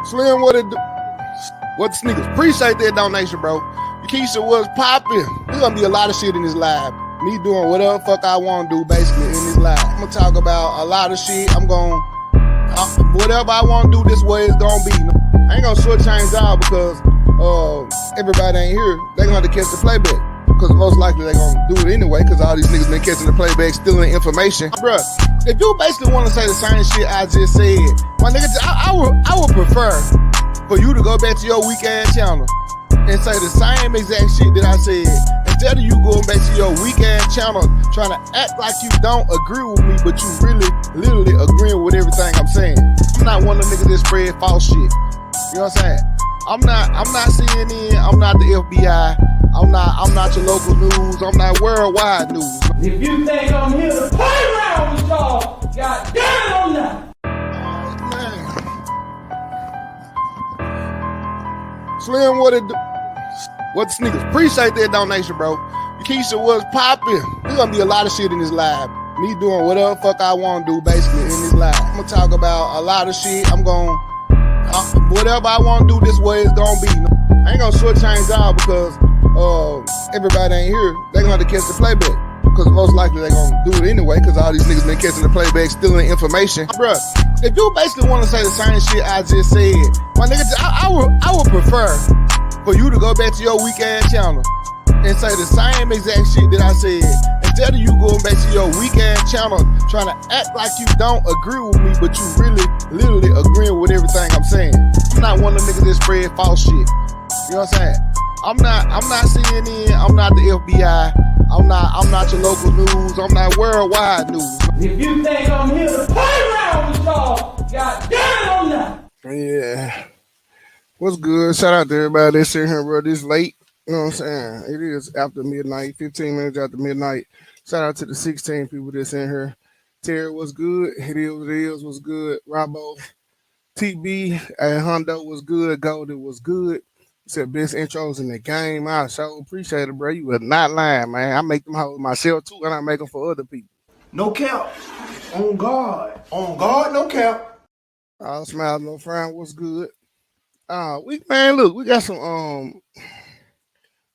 Slim, what the sneakers? Appreciate that donation, bro. Keisha was popping. There's gonna be a lot of shit in this live. Me doing whatever the fuck I want to do, basically, in this live. I'm gonna talk about a lot of shit. I'm gonna whatever I want to do, this way it's gonna be. I ain't gonna shortchange y'all because everybody ain't here. They gonna have to catch the playback. Because most likely they gonna do it anyway, because all these niggas been catching the playback, stealing information. Bruh, if you basically want to say the same shit I just said, my nigga, I would prefer for you to go back to your weak ass channel and say the same exact shit that I said, instead of you going back to your weak ass channel trying to act like you don't agree with me, but you really literally agreeing with everything I'm saying. I'm not one of them niggas that spread false shit. You know what I'm saying? I'm not CNN, I'm not the FBI, I'm not your local news, I'm not worldwide news. If you think I'm here to play around with y'all, god damn it, I'm not. Slim, what the sneakers? Appreciate that donation, bro. Keisha was popping. There's gonna be a lot of shit in this live. Me doing whatever the fuck I want to do, basically, in this live. I'm gonna talk about a lot of shit. I'm gonna whatever I want to do, this way it's gonna be. I ain't gonna shortchange y'all because everybody ain't here. They gonna have to catch the playback. Because most likely they gonna do it anyway, because all these niggas been catching the playback, stealing information. Bruh, if you basically want to say the same shit I just said, my nigga, I would prefer for you to go back to your weak ass channel and say the same exact shit that I said, instead of you going back to your weak ass channel trying to act like you don't agree with me, but you really literally agreeing with everything I'm saying. I'm not one of them niggas that spread false shit. You know what I'm saying? I'm not CNN, I'm not the FBI, I'm not your local news, I'm not worldwide news. If you think I'm here to play around with y'all, god damn it, I'm not. Yeah. What's good? Shout out to everybody that's in here, bro. This late. You know what I'm saying? It is after midnight, 15 minutes after midnight. Shout out to the 16 people that's in here. Terry, what's good? It is what it is. What's good? Robbo, TB, and Hondo was good. Golden was good. Said best intros in the game. I so appreciate it, bro. You were not lying, man. I make them hoes myself too, and I make them for other people. No cap. On guard. On guard, no cap. All smiles, no frown. What's good? We got some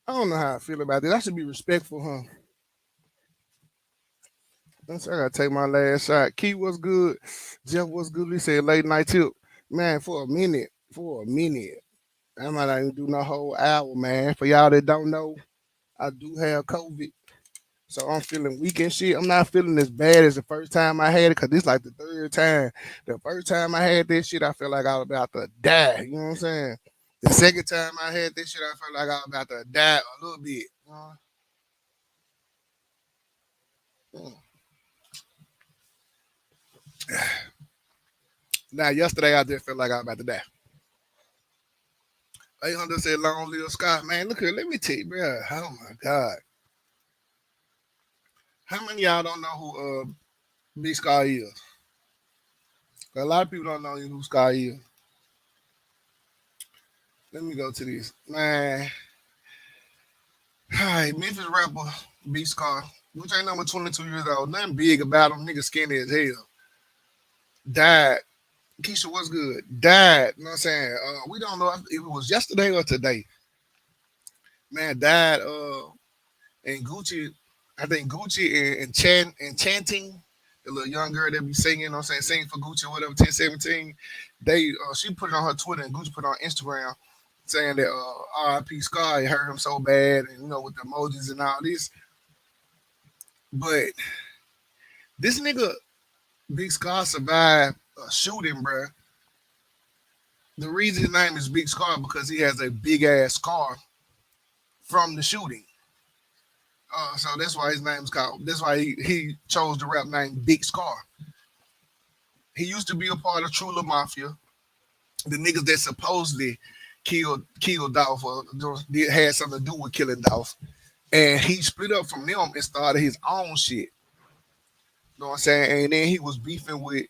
I don't know how I feel about this. I should be respectful, huh? I gotta take my last shot. Key was good. Jeff was good. He said late night tip. Man, for a minute. I might not even do no whole hour, man. For y'all that don't know, I do have COVID. So I'm feeling weak and shit. I'm not feeling as bad as the first time I had it, because this like the third time. The first time I had this shit, I felt like I was about to die. You know what I'm saying? The second time I had this shit, I felt like I was about to die a little bit. Now, yesterday, I just felt like I was about to die. 800 said, long live Scarr. Man, look here, let me tell you, bro. Oh, my God. How many of y'all don't know who Bigg Scarr is? A lot of people don't know who Scarr is. Let me go to this. Man. All right, Memphis rapper Bigg Scarr, which ain't number 22 years old. Nothing big about him. Nigga skinny as hell. Died. Keisha, what's good? Died. You know what I'm saying? We don't know if it was yesterday or today. Man, died. And Gucci, I think Gucci and Chanting, the little young girl that be singing, you know what I'm saying, singing for Gucci or whatever, 1017. She put it on her Twitter and Gucci put it on Instagram saying that R.I.P. Scarr, it hurt him so bad, and with the emojis and all this. But this nigga, Bigg Scarr, survived a shooting, bruh. The reason his name is Bigg Scarr because he has a big ass scar from the shooting. So that's why his name's called. That's why he chose the rap name Bigg Scarr. He used to be a part of True Mafia, the niggas that supposedly killed Dolph or had something to do with killing Dolph. And he split up from them and started his own shit. You know what I'm saying? And then he was beefing with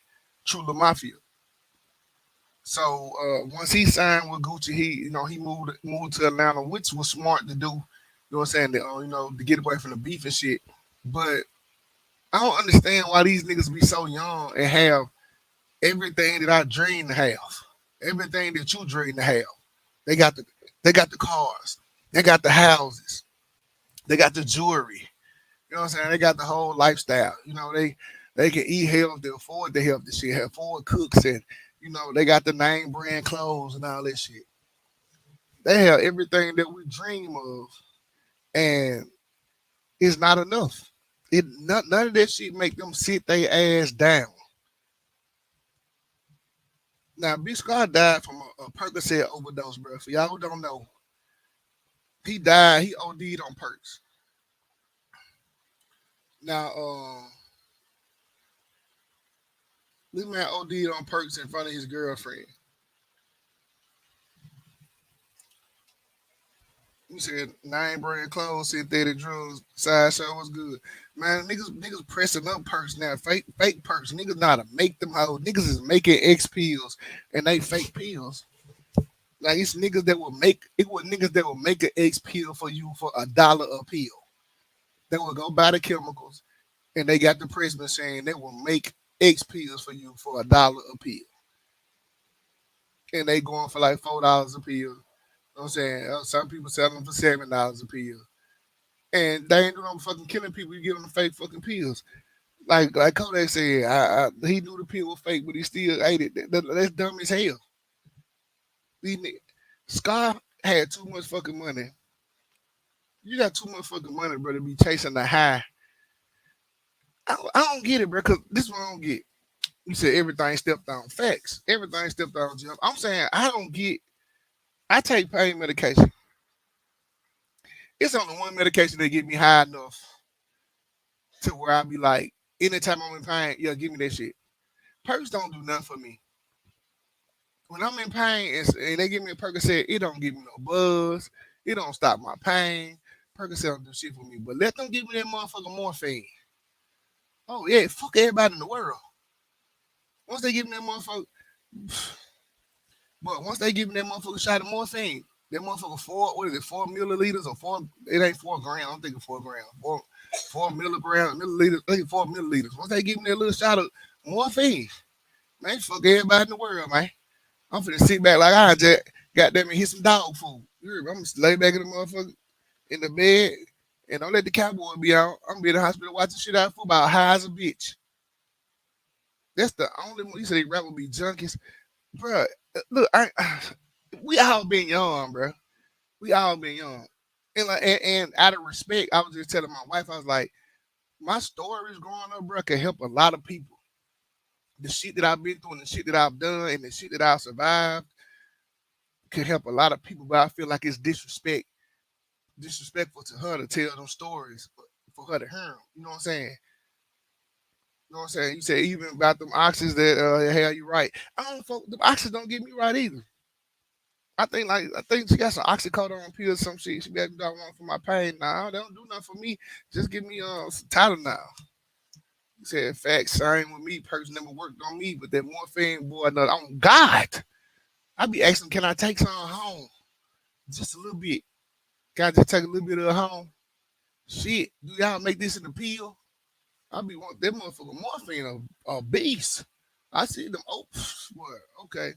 True Mafia. So once he signed with Gucci, he moved to Atlanta, which was smart to do. You know what I'm saying? To get away from the beef and shit. But I don't understand why these niggas be so young and have everything that I dream to have everything that you dream to have. They got the cars, they got the houses, they got the jewelry. You know what I'm saying? They got the whole lifestyle. They can eat healthy, afford the healthy shit, afford cooks, and they got the name brand clothes and all that shit. They have everything that we dream of, and it's not enough. None of that shit make them sit their ass down. Now, B Scar died from a Percocet overdose, bro. For y'all who don't know, he died. He OD'd on perks. Now, this man OD'd on perks in front of his girlfriend. You said nine brand clothes, synthetic drugs, sideshow was good. Man, niggas pressing up perks now, fake perks. Niggas know how to make them hoes. Niggas is making X pills and they fake pills. Like it's niggas that will make it was niggas that will make an X pill for you for $1 a pill. They will go buy the chemicals and they got the press machine. They will make X pills for you for $1 a pill. And they going for like $4 a pill. You know what I'm saying? Some people selling them for $7 a pill. And they ain't doing no fucking killing people. You give them fake fucking pills. Like Kodak said, he knew the pill was fake, but he still ate it. That's dumb as hell. Scarr had too much fucking money. You got too much fucking money, bro, to be chasing the high. I don't get it, bro, because this one I don't get. You said everything stepped on. Facts. Everything stepped on, Jeff. I'm saying I take pain medication. It's only one medication that get me high enough to where I be like, anytime I'm in pain, yeah, give me that shit. Perks don't do nothing for me. When I'm in pain and they give me a Percocet, it don't give me no buzz. It don't stop my pain. Percocet don't do shit for me. But let them give me that motherfucking morphine. Oh yeah, fuck everybody in the world. Once they give me that motherfucker, but once they give me that motherfucker shot of morphine, that motherfucker 4 milliliters or four? It ain't 4 grams. I'm thinking 4 grams. Four milliliters. I think 4 milliliters. Once they give me that little shot of morphine, man, fuck everybody in the world, man. I'm finna sit back like I just goddamn it, hit some dog food. I'm gonna lay back in the motherfucker in the bed and don't let the cowboy be out. I'm gonna be in the hospital watching shit out for about high as a bitch. That's the only one. You say they rap will be junkies, bro. Look, we all been young, bro. We all been young, and out of respect, I was just telling my wife, I was like, my stories growing up, bro, can help a lot of people. The shit that I've been through and the shit that I've done and the shit that I've survived could help a lot of people, but I feel like it's disrespectful to her to tell them stories for her to hear them. You know what I'm saying? You know what I'm saying? You said even about them oxys that hell you right. I don't fuck them oxys don't get me right either. I think she got some oxycodone pills, some shit. She got me one for my pain. Nah, they don't do nothing for me. Just give me some Tylenol. He said facts, same with me. Person never worked on me, but that morphine boy, no, on God. I be asking, can I take some home? Just a little bit. Can I just take a little bit of it home? Shit, do y'all make this in a pill? I be want that motherfucker morphine a beast. I see them. Oh, boy, okay.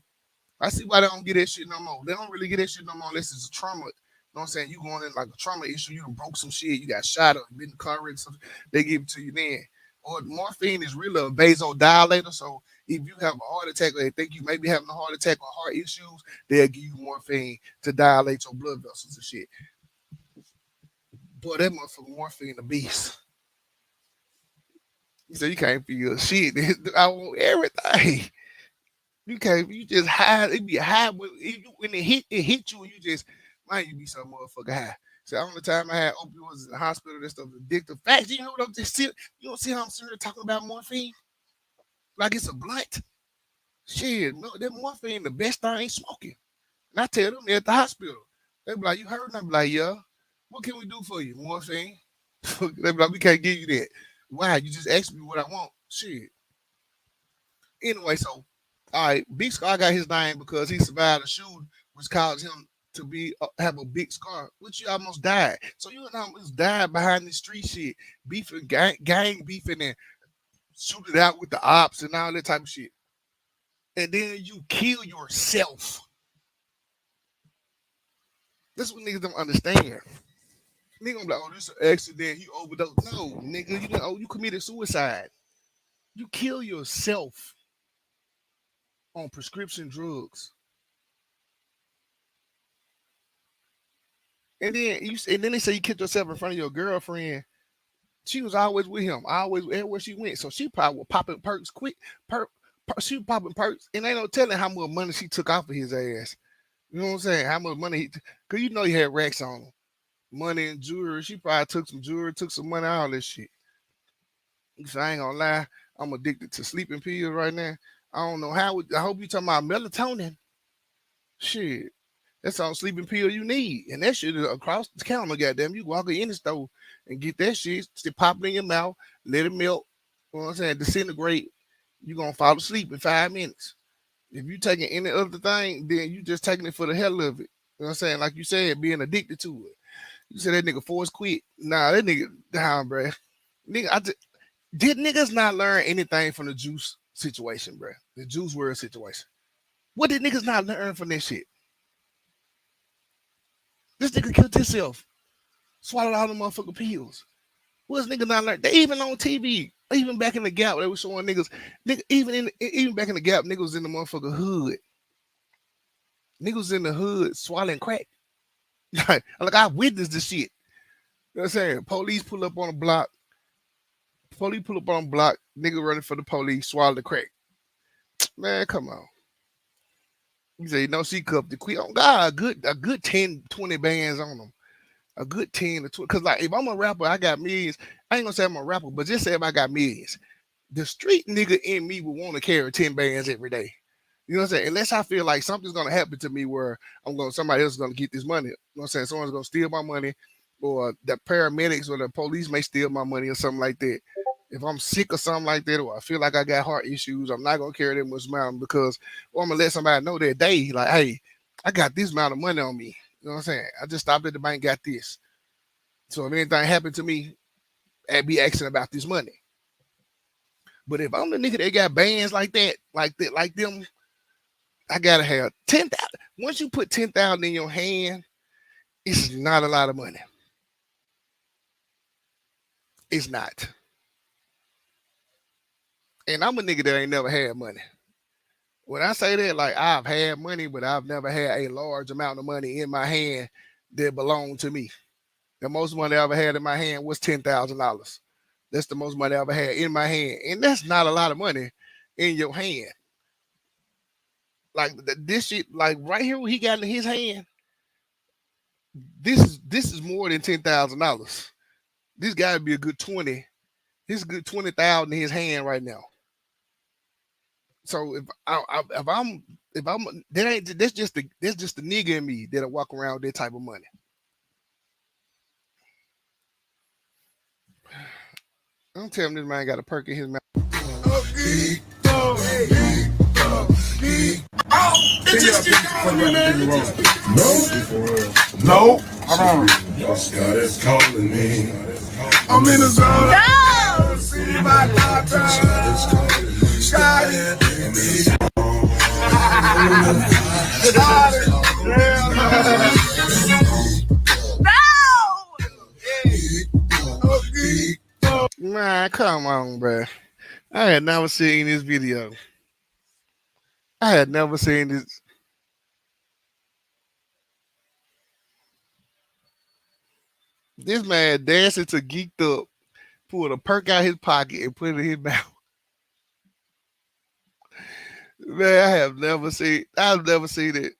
I see why they don't get that shit no more. They don't really get that shit no more unless it's a trauma. You know what I'm saying? You going in like a trauma issue, you done broke some shit, you got shot up, been in the car wreck, something, they give it to you then. Or morphine is really a vasodilator. So if you have a heart attack or they think you may be having a heart attack or heart issues, they'll give you morphine to dilate your blood vessels and shit. Boy, that motherfucker morphine a beast. You say you can't feel shit. I want everything. You can't. You just high. It be high when it hit you, and you just man, you be so motherfucker high. So the only time I had opioids in the hospital, that stuff was addictive. Facts, you know what I'm just see. You don't see how I'm sitting here talking about morphine like it's a blunt. Shit, no, that morphine the best thing ain't smoking. And I tell them they're at the hospital. They be like, you heard? And I be like, yeah. What can we do for you, morphine? They be like, we can't give you that. Why? You just asked me what I want. Shit. Anyway, so all right, Big Scar got his name because he survived a shooting, which caused him to be have a big scar, which he almost died. So you almost died behind the street shit, beefing, gang beefing, and shoot it out with the ops and all that type of shit. and then you kill yourself. That's what niggas don't understand. Nigga gonna be like, oh, this is an accident. He overdosed. No, nigga, you didn't, you committed suicide. You kill yourself on prescription drugs. And then they say you killed yourself in front of your girlfriend. She was always with him, always everywhere she went. So she probably was popping perks quick. She was popping perks, and ain't no telling how much money she took off of his ass. You know what I'm saying? How much money cause you know he had racks on him. Money and jewelry. She probably took some jewelry, took some money, all this shit. So I ain't gonna lie, I'm addicted to sleeping pills right now. I don't know how. I hope you talking about melatonin. Shit, that's all sleeping pill you need, and that shit is across the counter. Goddamn, you walk in the store and get that shit. Still pop it in your mouth, let it melt. You know what I'm saying? Disintegrate. You gonna fall asleep in 5 minutes. If you taking any other thing, then you just taking it for the hell of it. You know what I'm saying? Like you said, being addicted to it. You said that nigga forced quit. Nah, that nigga down, bruh. Nigga, did niggas not learn anything from the juice situation, bruh? The juice world situation. What did niggas not learn from this shit? This nigga killed himself. Swallowed all the motherfucking pills. What's niggas not learn? They even on TV, even back in the Gap, they were showing niggas. Even back in the Gap, niggas in the motherfucking hood. Niggas in the hood swallowing crack. Like I witnessed this shit. You know what I'm saying? Police pull up on a block. Nigga running for the police, swallow the crack. Man, come on. You say, no, she cupped the quit. Oh, God, a good 10, 20 bands on them. A good 10 or 20. Because, like, if I'm a rapper, I got millions. I ain't going to say I'm a rapper, but just say if I got millions. The street nigga in me would want to carry 10 bands every day. You know what I'm saying? Unless I feel like something's going to happen to me where somebody else is going to get this money. You know what I'm saying? Someone's going to steal my money, or the paramedics or the police may steal my money or something like that. If I'm sick or something like that, or I feel like I got heart issues, I'm not gonna carry that much amount because I'm gonna let somebody know that day, like, hey, I got this amount of money on me. You know what I'm saying? I just stopped at the bank, got this. So if anything happened to me, I'd be asking about this money. But if I'm the nigga that got bands like them, I gotta have 10,000. Once you put 10,000 in your hand, it's not a lot of money. It's not. And I'm a nigga that ain't never had money. When I say that, like, I've had money, but I've never had a large amount of money in my hand that belonged to me. The most money I ever had in my hand was $10,000. That's the most money I ever had in my hand. And that's not a lot of money in your hand. Like this shit, like right here, what he got in his hand, this is more than $10,000. This gotta be a good 20. This is good 20,000 in his hand right now. So that's just the nigga in me that'll walk around with that type of money. Don't tell him this man got a perk in his mouth. No. Hold on. Scarr is calling me. I'm in the zone. No. See my daughter. Scarr is me. Man, come on, bro. I had never seen this video. I had never seen this. This man dancing to Geeked Up, pulled a perk out his pocket and put it in his mouth. Man, I've never seen it.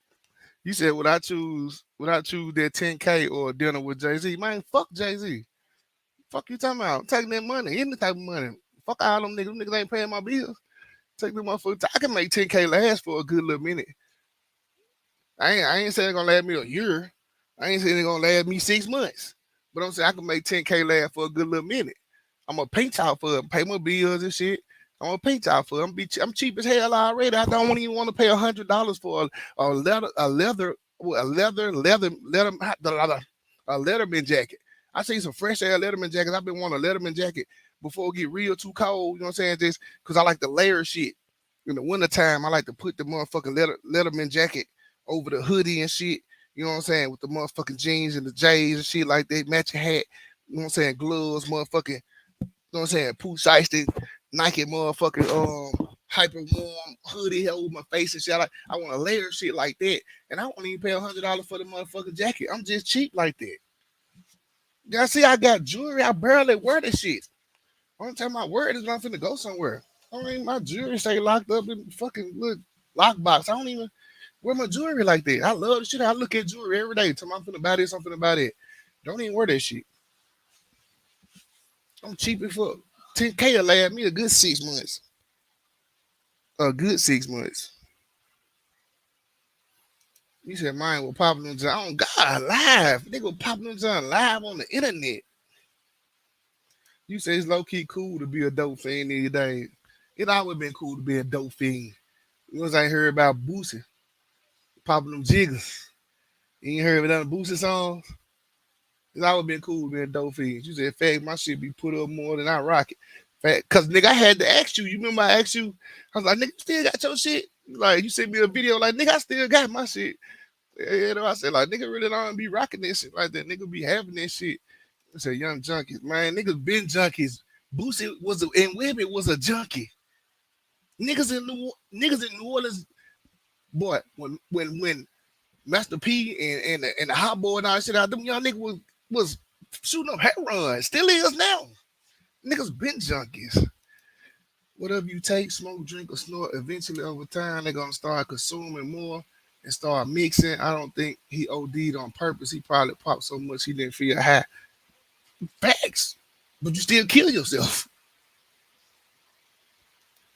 You said, would I choose that 10K or dinner with Jay-Z? Man, fuck Jay-Z. Fuck you talking about? I'm taking that money, any type of money. Fuck all them niggas. Them niggas ain't paying my bills. Take them motherfuckers. I can make 10K last for a good little minute. I ain't saying it's gonna last me a year. I ain't saying it's gonna last me 6 months. But I'm saying I can make 10K last for a good little minute. I'm gonna pinch out for it, pay my bills and shit. I'm gonna pinch out for it. I'm cheap as hell already. I don't even want to pay $100 for a Letterman jacket. I see some fresh air Letterman jackets. I've been wanting a Letterman jacket before it get real too cold. You know what I'm saying? Just because I like the layer shit. You In the wintertime, I like to put the motherfucking Letterman jacket over the hoodie and shit. You know what I'm saying? With the motherfucking jeans and the J's and shit like that, matching hat. You know what I'm saying? Gloves, motherfucking. You know what I'm saying? Pooh Shiesty, Nike motherfucking hyper warm hoodie over my face and shit. I want to layer shit like that, and I won't even pay $100 for the motherfucking jacket. I'm just cheap like that. Y'all see, I got jewelry. I barely wear this shit. Only time I wear it is when I'm finna go somewhere. I mean, my jewelry stay locked up in the fucking little lockbox. I don't even wear my jewelry like that. I love the shit. I look at jewelry every day. Tell me I'm finna buy this, I'm finna buy that. Don't even wear that shit. I'm cheap as fuck. 10K will last me a good 6 months. A good 6 months. You said mine will pop on John. Oh God, live. They go pop on John live on the internet. You say it's low key cool to be a dope fiend these days. It always been cool to be a dope fiend. You know, I ain't heard about Boosie popping them jiggers. You ain't heard about the Boosie songs. It's always been cool to be a dope fiend. You said, fact, my shit be put up more than I rock it. Fact, cause nigga, I had to ask you. You remember I asked you? I was like, nigga, you still got your shit? Like you sent me a video, like nigga, I still got my shit. You know, I said like nigga really don't be rocking this shit like that. Nigga be having this shit. I said young junkies, man. Niggas been junkies. Boosie was and women was a junkie. Niggas in New Orleans, boy. When Master P and the Hot Boy and all that shit out, them young niggas was shooting up heroin. Still is now. Niggas been junkies. Whatever you take, smoke, drink, or snort, eventually over time they're gonna start consuming more and start mixing. I don't think he OD'd on purpose. He probably popped so much he didn't feel high. Facts. But you still kill yourself.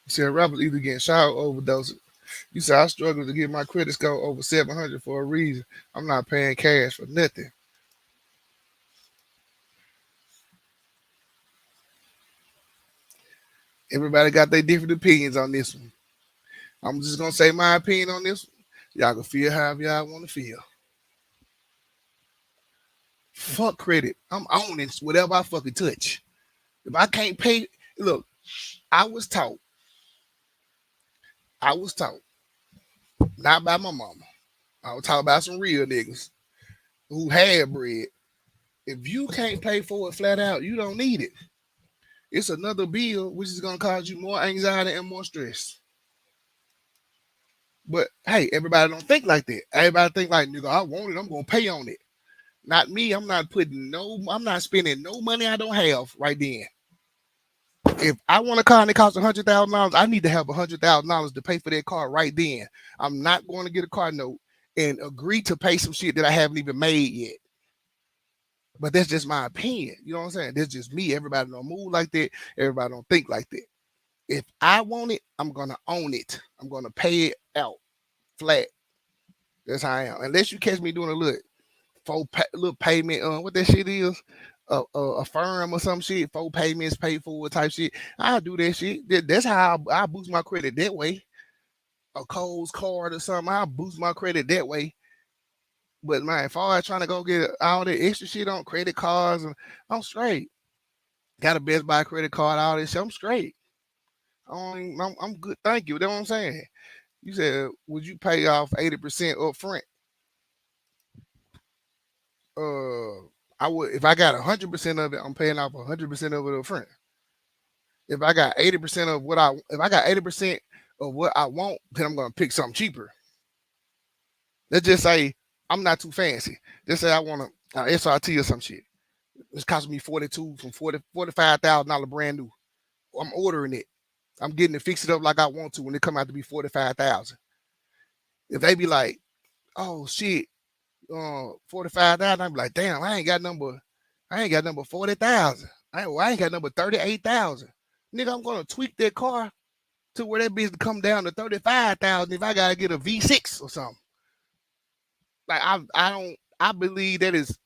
You said rappers either getting shot or overdose. You said I struggle to get my credit score over 700 for a reason. I'm not paying cash for nothing. Everybody got their different opinions on this one. I'm just gonna say my opinion on this one. Y'all can feel however y'all want to feel. Fuck credit. I'm owning whatever I fucking touch. If I can't pay, look, I was taught, not by my mama. I was taught by some real niggas who had bread. If you can't pay for it flat out, you don't need it. It's another bill which is gonna cause you more anxiety and more stress. But hey, everybody don't think like that. Everybody think like, nigga, I want it, I'm gonna pay on it. Not me. I'm not spending no money I don't have right then. If I want a car and it costs $100,000, I need to have $100,000 to pay for that car right then. I'm not going to get a car note and agree to pay some shit that I haven't even made yet. But that's just my opinion. You know what I'm saying? That's just me. Everybody don't move like that. Everybody don't think like that. If I want it, I'm gonna own it. I'm gonna pay it out flat. That's how I am. Unless you catch me doing a little payment, what that shit is, a firm or some shit, 4 payments paid for type shit. I'll do that shit. That's how I boost my credit that way. A Kohl's card or something, I'll boost my credit that way. But man, if I was trying to go get all that extra shit on credit cards, I'm straight. Got a Best Buy credit card, all this shit, I'm straight. I'm good. Thank you. That's what I'm saying. You said, would you pay off 80% up front? I would. If I got 100% of it, I'm paying off 100% of it up front. If I got 80% of if I got 80% of what I want, then I'm gonna pick something cheaper. Let's just say I'm not too fancy. Just say I want a SRT or some shit. It's costing me $45,000 brand new. I'm ordering it. I'm getting it fixed up like I want to when it come out to be $45,000. If they be like, oh shit, 45,000, I'm like, damn, I ain't got number 40,000. I ain't got number 38,000. Nigga, I'm gonna tweak that car to where that bitch come down to 35,000 if I gotta get a V6 or something. Like I believe that is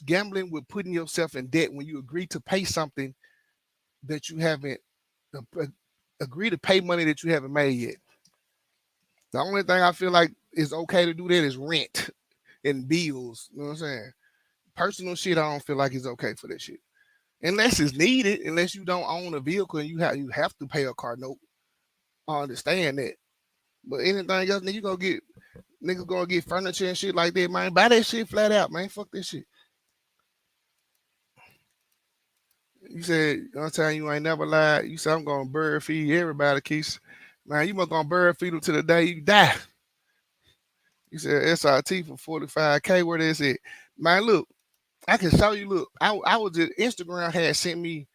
gambling with putting yourself in debt when you agree to pay something that you haven't agree to pay money that you haven't made yet. The only thing I feel like is okay to do that is rent and bills. You know what I'm saying? Personal shit, I don't feel like it's okay for that shit. Unless it's needed, unless you don't own a vehicle and you have to pay a car note. I understand that. But anything else, nigga, you gonna get niggas gonna get furniture and shit like that, man. Buy that shit flat out, man. Fuck that shit. You said one time you ain't never lied. You said I'm gonna bird feed everybody, Keith. Man, you must gonna bird feed them to the day you die. You said SRT for 45K. Where they said, man, look, I can show you. Look, I was just Instagram sent me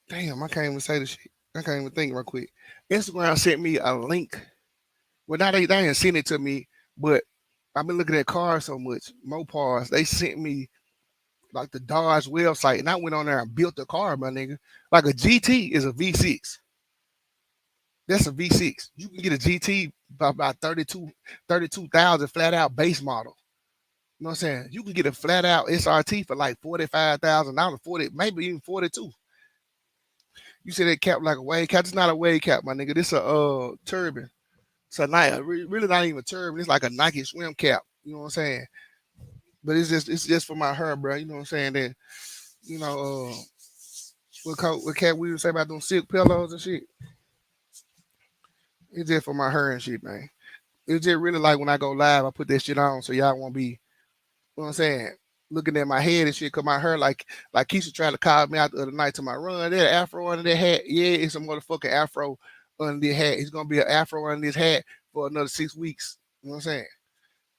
damn, I can't even say the shit. I can't even think real quick. Instagram sent me a link. Well, now they didn't send it to me, but I've been looking at cars so much. Mopars, they sent me like the Dodge website, and I went on there and built the car, my nigga. Like a GT is a V6. That's a V6. You can get a GT by about 32,000 flat out base model. You know what I'm saying? You can get a flat out SRT for like $45,000, 40, maybe even 42. You say that cap like a wave cap. It's not a wave cap, my nigga. This a turbine. It's a really not even a turbine. It's like a Nike swim cap. You know what I'm saying? But it's just for my hair, bro. You know what I'm saying? Then, you know, what cat we would say about them silk pillows and shit. It's just for my hair and shit, man. It's just really like when I go live, I put that shit on so y'all won't be, you know what I'm saying, looking at my head and shit, cause my hair like Keisha tried to call me out the other night to my run. That afro under that hat, yeah, it's a motherfucking afro under the hat. It's gonna be an afro under this hat for another 6 weeks. You know what I'm saying?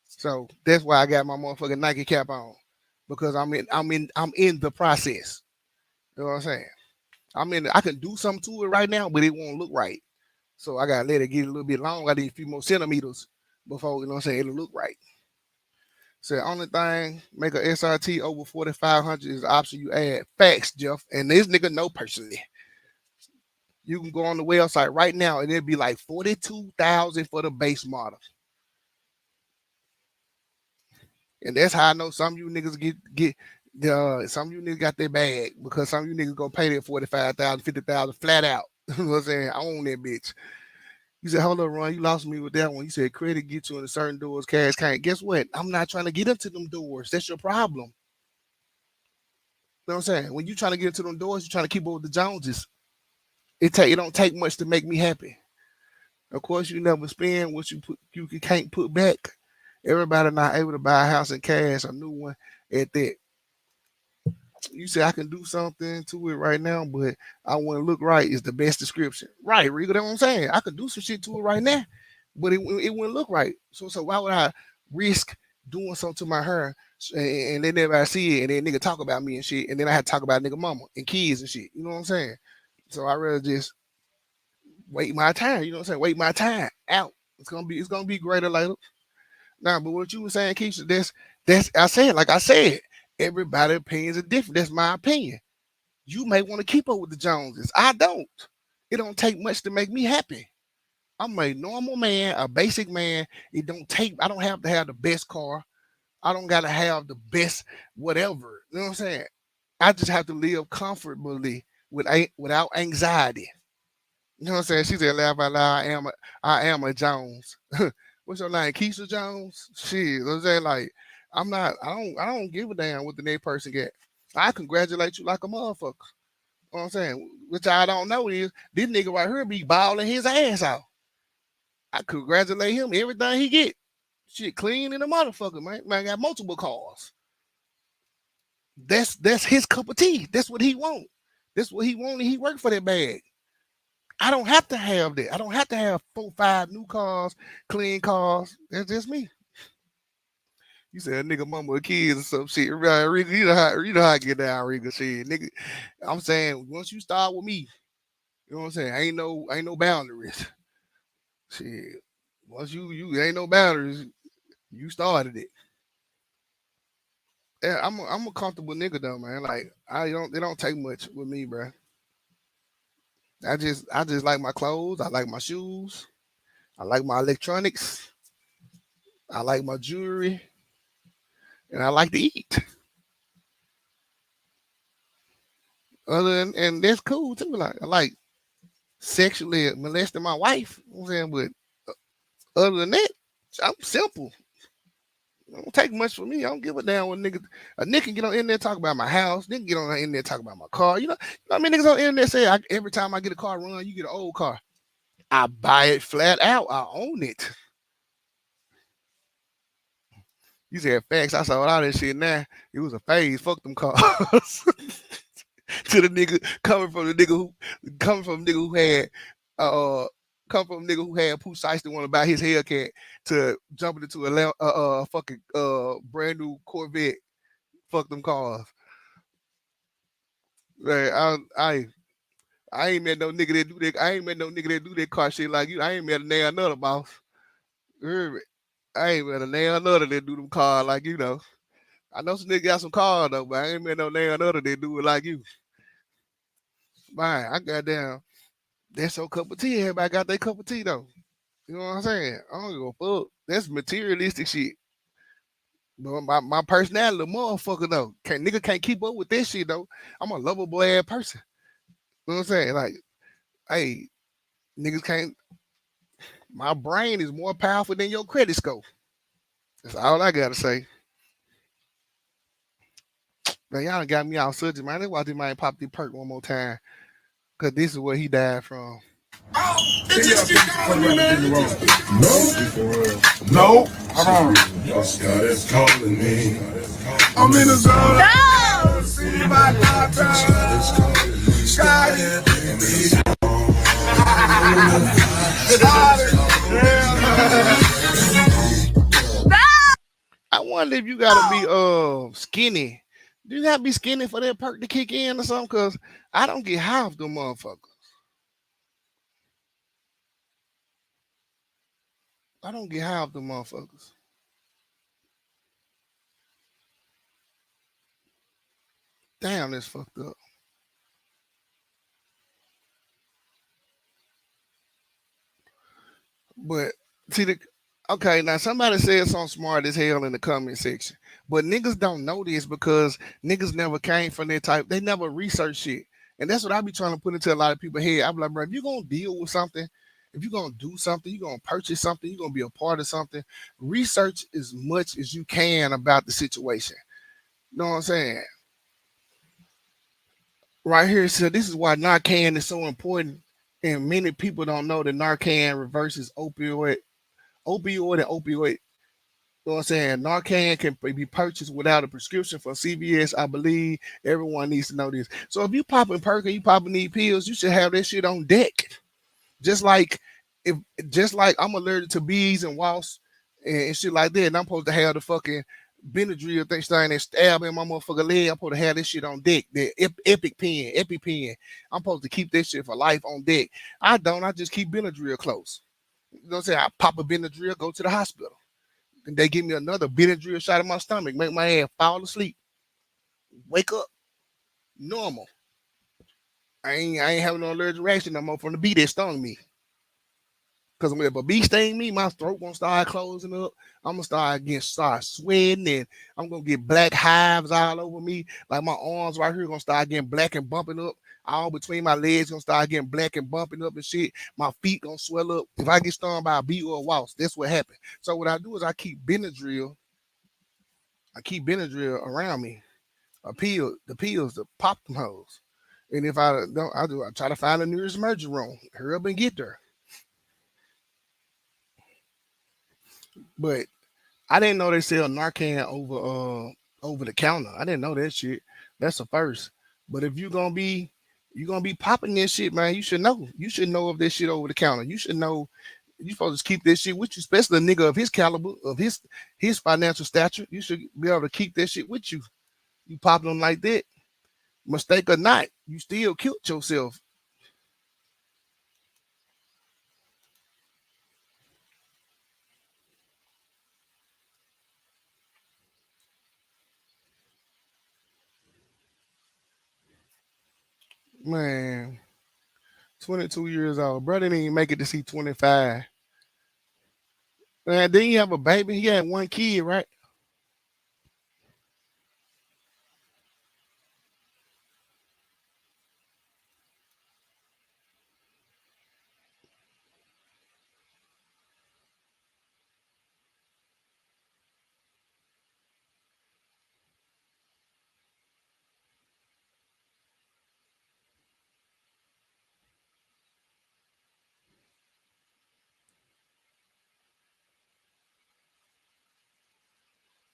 So that's why I got my motherfucking Nike cap on, because I'm in the process. You know what I'm saying? I can do something to it right now, but it won't look right. So I gotta let it get a little bit long. I need a few more centimeters before, you know what I'm saying, it'll look right. So the only thing make a SRT over 4,500 is the option you add. Facts, Jeff. And this nigga know personally. You can go on the website right now and it'll be like 42,000 for the base model. And that's how I know some of you niggas get some of you niggas got their bag, because some of you niggas gonna pay that 45,000, 50,000 flat out. You know what I'm saying? I own that bitch. You said, hold up, Ron, you lost me with that one. You said credit gets you into certain doors, cash can't. Guess what? I'm not trying to get into them doors. That's your problem. You know what I'm saying? When you trying to get into them doors, you're trying to keep up with the Joneses. It don't take much to make me happy. Of course, you never spend what you can't put back. Everybody not able to buy a house in cash, a new one at that. You say I can do something to it right now, but I want to look right is the best description. Right, Rigo, that's what I'm saying. I could do some shit to it right now, but it wouldn't look right. So why would I risk doing something to my hair and then everybody see it and then nigga talk about me and shit, and then I had to talk about nigga mama and kids and shit. You know what I'm saying? So I rather just wait my time. You know what I'm saying? Wait my time out. It's gonna be greater later. Nah, but what you were saying, Keisha, I said, everybody's opinions are different. That's my opinion. You may want to keep up with the Joneses. I don't. It don't take much to make me happy. I'm a normal man, a basic man. I don't have to have the best car. I don't gotta have the best whatever. You know what I'm saying? I just have to live comfortably without anxiety. You know what I'm saying? She said, laugh out loud, I am a Jones. What's your name? Keisha Jones? Shit. I'm saying, like, I don't give a damn what the next person get. I congratulate you like a motherfucker. You know what I'm saying? Which I don't know is this nigga right here be balling his ass out. I congratulate him everything he get. Shit clean in a motherfucker, man. Man got multiple cars. That's his cup of tea. That's what he want. That's what he want, and he worked for that bag. I don't have to have that. I don't have to have 4, 5 new cars, clean cars. That's just me. You said nigga mama or kids or some shit. Right, Riga, you know how I get down, Riga. Shit. Nigga, I'm saying once you start with me, you know what I'm saying? Ain't no boundaries. Shit. Once you ain't no boundaries, you started it. Yeah, I'm a comfortable nigga though, man. Like it don't take much with me, bro. I just like my clothes, I like my shoes, I like my electronics, I like my jewelry, and I like to eat. And that's cool too. Like I like sexually molesting my wife. You know what I'm saying, but other than that, I'm simple. don't take much for me. I don't give a damn what a nigga can get on the internet talk about my house. Nigga get on the internet talk about my car. You know how many niggas on the internet say every time I get a car run, you get an old car. I buy it flat out. I own it. You said facts. I saw all that shit now. It was a phase. Fuck them cars. To the nigga coming from the nigga who had come from a nigga who had Pooh Shiesty want to buy his Hellcat to jumping into a fucking brand new Corvette. Fuck them cars. Like, I ain't met no nigga that do that. I ain't met no nigga that do that car shit like you. I ain't met a nail another boss. You heard me? I ain't met a nail another that do them cars like you know. I know some nigga got some cars though, but I ain't met no nail another that do it like you. Man, I got down. That's your cup of tea. Everybody got their cup of tea though. You know what I'm saying? I don't give a fuck. That's materialistic shit. But my personality, a motherfucker though. Nigga can't keep up with that shit though. I'm a lovable ass person. You know what I'm saying? Like, hey, niggas can't. My brain is more powerful than your credit score. That's all I gotta say. Man, y'all done got me out subject, man. That's why this man pop the perk one more time. Cause this is where he died from. It just keep calling me, man. No. Scarr is calling me. I'm in the zone. No. See my daughter. Scarr is calling me. I wonder if you gotta be skinny. Do you have to be skinny for that perk to kick in or something? Cause I don't get high off them motherfuckers. I don't get high off them motherfuckers. Damn, that's fucked up. But see okay, now somebody said something smart as hell in the comment section. But niggas don't know this because niggas never came from that type. They never research shit. And that's what I be trying to put into a lot of people's head. I be like, bro, if you're gonna deal with something, if you're gonna do something, you're gonna purchase something, you're gonna be a part of something, research as much as you can about the situation. You know what I'm saying? Right here, so this is why Narcan is so important. And many people don't know that Narcan reverses opioid and opioid. You know what I'm saying? Narcan can be purchased without a prescription from CVS. I believe everyone needs to know this. So if you popping perk and you popping these pills, you should have that shit on deck. Just like if just like I'm allergic to bees and wasps and shit like that, and I'm supposed to have the fucking Benadryl thing that stab in my motherfucking leg. I'm supposed to have this shit on deck. The EpiPen. I'm supposed to keep this shit for life on deck. I don't. I just keep Benadryl close. You know what I'm saying? I pop a Benadryl, go to the hospital. And they give me another Benadryl shot in my stomach, make my ass fall asleep. Wake up. Normal. I ain't having no allergic reaction no more from the bee that stung me. Because if a bee sting me, my throat gonna start closing up. I'm gonna start sweating, and I'm gonna get black hives all over me. Like my arms right here gonna start getting black and bumping up. All between my legs gonna start getting black and bumping up and shit. My feet gonna swell up. If I get stung by a bee or a wasp, that's what happened. So what I do is I keep Benadryl. I keep Benadryl around me. The pills to pop them hoes. And if I don't, I try to find the nearest emergency room. Hurry up and get there. But I didn't know they sell Narcan over the counter. I didn't know that shit. That's a first. But if you're gonna be popping this shit, man, you should know. You should know of this shit over the counter. You should know you supposed to keep this shit with you, especially a nigga of his caliber, of his financial stature. You should be able to keep that shit with you. You popping them like that, mistake or not, you still killed yourself. Man, 22 years old. Brother didn't even make it to see 25. Man, didn't he have a baby? He had one kid, right?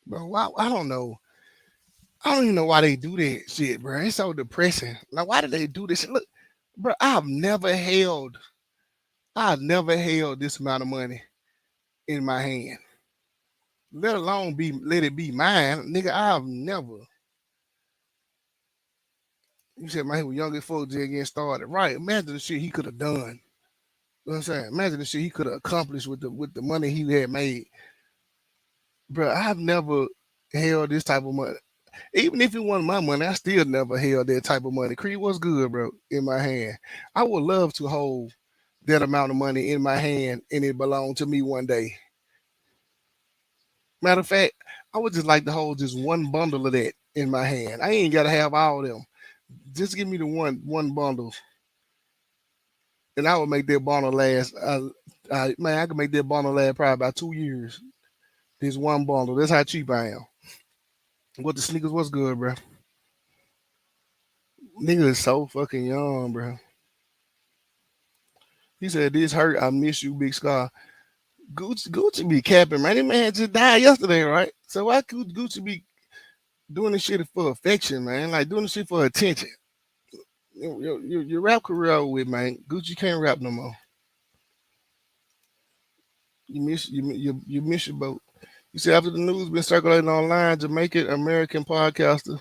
bro. I don't know. I don't even know why they do that shit, bro. It's so depressing. Like, why did they do this? Look, bro, I've never held this amount of money in my hand, let alone let it be mine, nigga. I've never. You said my he was young as fuck just getting started, right? Imagine the shit he could have done. You know what I'm saying? Imagine the shit he could have accomplished with the money he had made, bro. I've never held this type of money. Even if it wasn't my money, I still never held that type of money. Creed was good, bro, in my hand. I would love to hold that amount of money in my hand and it belonged to me one day. Matter of fact, I would just like to hold just one bundle of that in my hand. I ain't gotta have all of them. Just give me the one bundle, and I would make that bundle last. Man, I could make that bundle last probably about 2 years. This one bundle. That's how cheap I am. What the sneakers was good, bro. Nigga is so fucking young, bro. He said, "This hurt. I miss you, Big Scar." Gucci be capping, man. That man just died yesterday, right? So why could Gucci be doing this shit for affection, man? Like doing this shit for attention. Your rap career over with, man. Gucci can't rap no more. You miss your boat. You see, after the news been circulating online, Jamaican American podcaster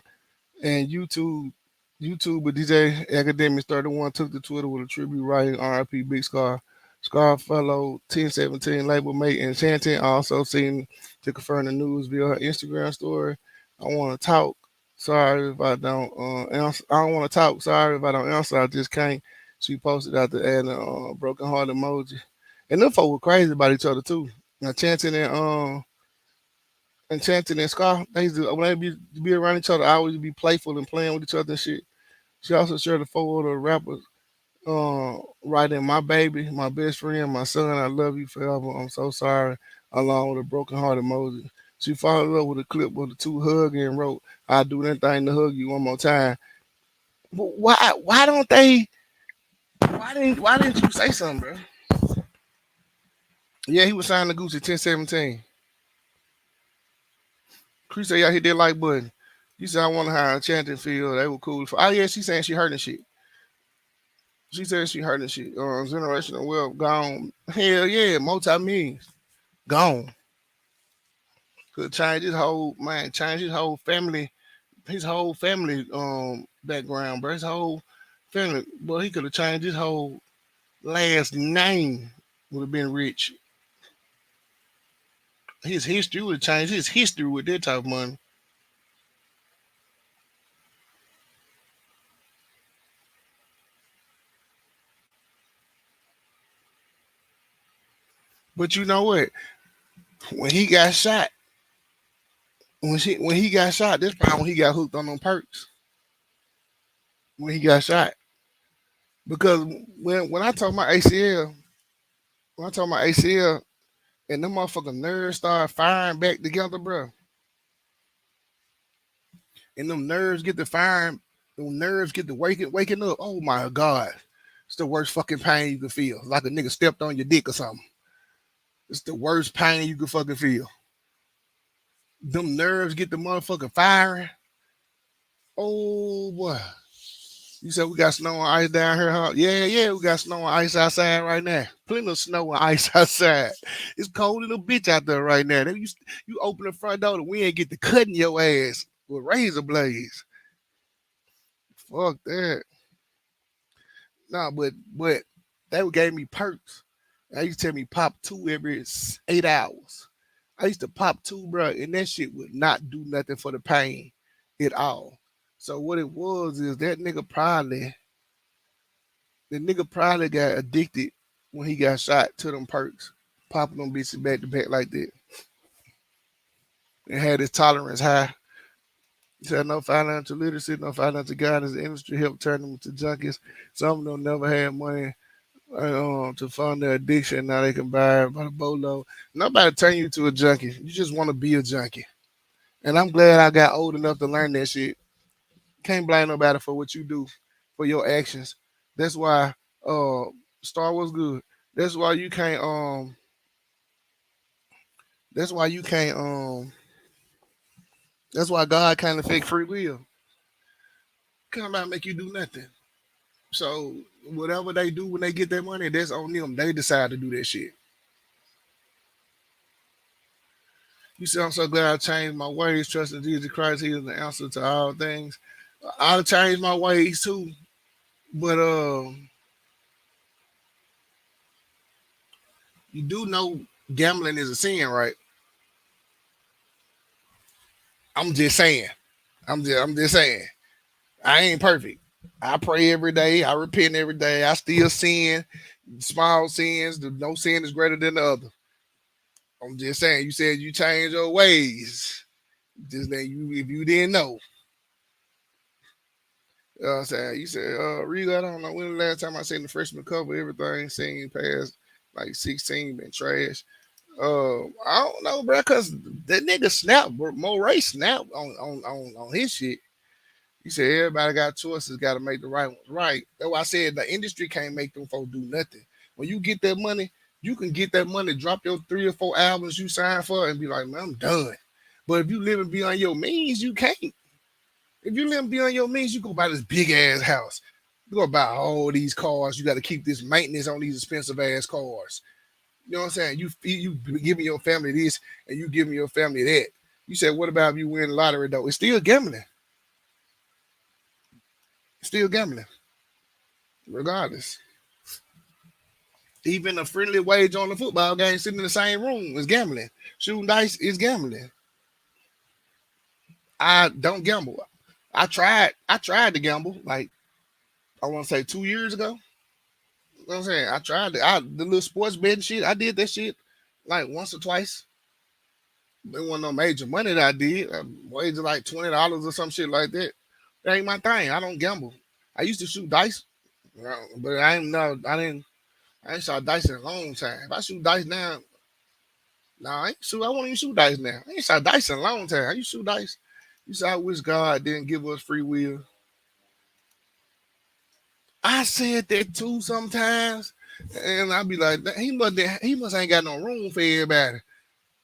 and YouTuber DJ Academic 31 took to Twitter with a tribute writing R.I.P. Big Scar. Scar fellow 1017 label mate and Shanton also seen to confirm the news via her Instagram story. I want to talk. Sorry if I don't answer. I don't want to talk. Sorry if I don't answer. I just can't. She posted after adding a broken heart emoji. And them folk were crazy about each other too. Now Chanting and Chanting and Scar, they used to when they be around each other, I always be playful and playing with each other and shit. She also shared a photo of the rappers writing my baby, my best friend, my son, I love you forever. I'm so sorry, along with a broken heart emoji. She followed up with a clip of the two hugging and wrote, I'll do anything to hug you one more time. But why don't they why didn't you say something, bro? Yeah, he was signed to Gucci 1017. Chris said, y'all hit that like button. You said I want to hire a chanting field. They were cool. Oh yeah, she's saying she hurting shit. She said she hurting shit. Generational wealth gone. Hell yeah, multi-millions gone. Could change his whole man, change his whole family background, bro. His whole family. Well, he could have changed his whole last name. Would have been rich. His history would have changed his history with that type of money. But you know what? When he got shot, when he got shot, this probably when he got hooked on them perks. When he got shot, because when I talk my ACL, when I talk my ACL, and them motherfucking nerves start firing back together, bro, and them nerves get to firing, them nerves get to waking up. Oh my god, it's the worst fucking pain you can feel, like a nigga stepped on your dick or something. It's the worst pain you can fucking feel. Them nerves get the motherfucking firing. Oh boy. You said we got snow and ice down here, huh? Yeah, yeah, we got snow and ice outside right now. Plenty of snow and ice outside. It's cold in a bitch out there right now. You open the front door, the wind get to cutting your ass with razor blades. Fuck that. Nah, but they gave me perks. They used to tell me pop two every 8 hours. I used to pop two, bro, and that shit would not do nothing for the pain at all. So what it was is the nigga probably got addicted when he got shot to them perks, popping them bitches back to back like that, and had his tolerance high. He said no financial literacy, no financial guidance. The industry helped turn them to junkies. Some of them never had money to fund their addiction. Now they can buy it by the bolo. Nobody turn you to a junkie. You just want to be a junkie. And I'm glad I got old enough to learn that shit. Can't blame nobody for what you do, for your actions. That's why uh Star was good. That's why you can't that's why you can't That's why God kind of fake free will. Come out and make you do nothing. So whatever they do when they get their money, that's on them. They decide to do that shit. You say, I'm so glad I changed my ways, trusting Jesus Christ. He is the answer to all things. I'll change my ways too. But you do know gambling is a sin, right? I'm just saying. I'm just saying. I ain't perfect. I pray every day. I repent every day. I still sin. Small sins. No sin is greater than the other. I'm just saying. You said you change your ways. Just that you, if you didn't know. You know what I'm saying? You said, Regal, I don't know when the last time I seen the freshman cover, everything seen past like 16 been trash. I don't know, bro, cause that nigga snap, Moray snap on his shit. He said everybody got choices, got to make the right ones right. That's why I said the industry can't make them folks do nothing. When you get that money, you can get that money, drop your 3 or 4 albums you signed for, and be like, man, I'm done. But if you living beyond your means, you can't. If you live beyond your means, you go buy this big ass house. You go buy all these cars. You got to keep this maintenance on these expensive ass cars. You know what I'm saying? You giving your family this and you giving your family that. You said, what about if you win the lottery though? It's still gambling. It's still gambling, regardless. Even a friendly wage on the football game, sitting in the same room, is gambling. Shooting dice is gambling. I don't gamble. I tried to gamble like I want to say 2 years ago. You know what I'm saying? I tried the little sports betting shit. I did that shit like once or twice. It wasn't no major money that I did. I wagered like $20 or some shit like that. That ain't my thing. I don't gamble. I used to shoot dice, but I ain't no. I ain't shot dice in a long time. If I shoot dice now, nah, I ain't shoot. I won't even shoot dice now. I ain't shot dice in a long time. I used to shoot dice. You say I wish God didn't give us free will. I said that too sometimes, and I be like, he must ain't got no room for everybody.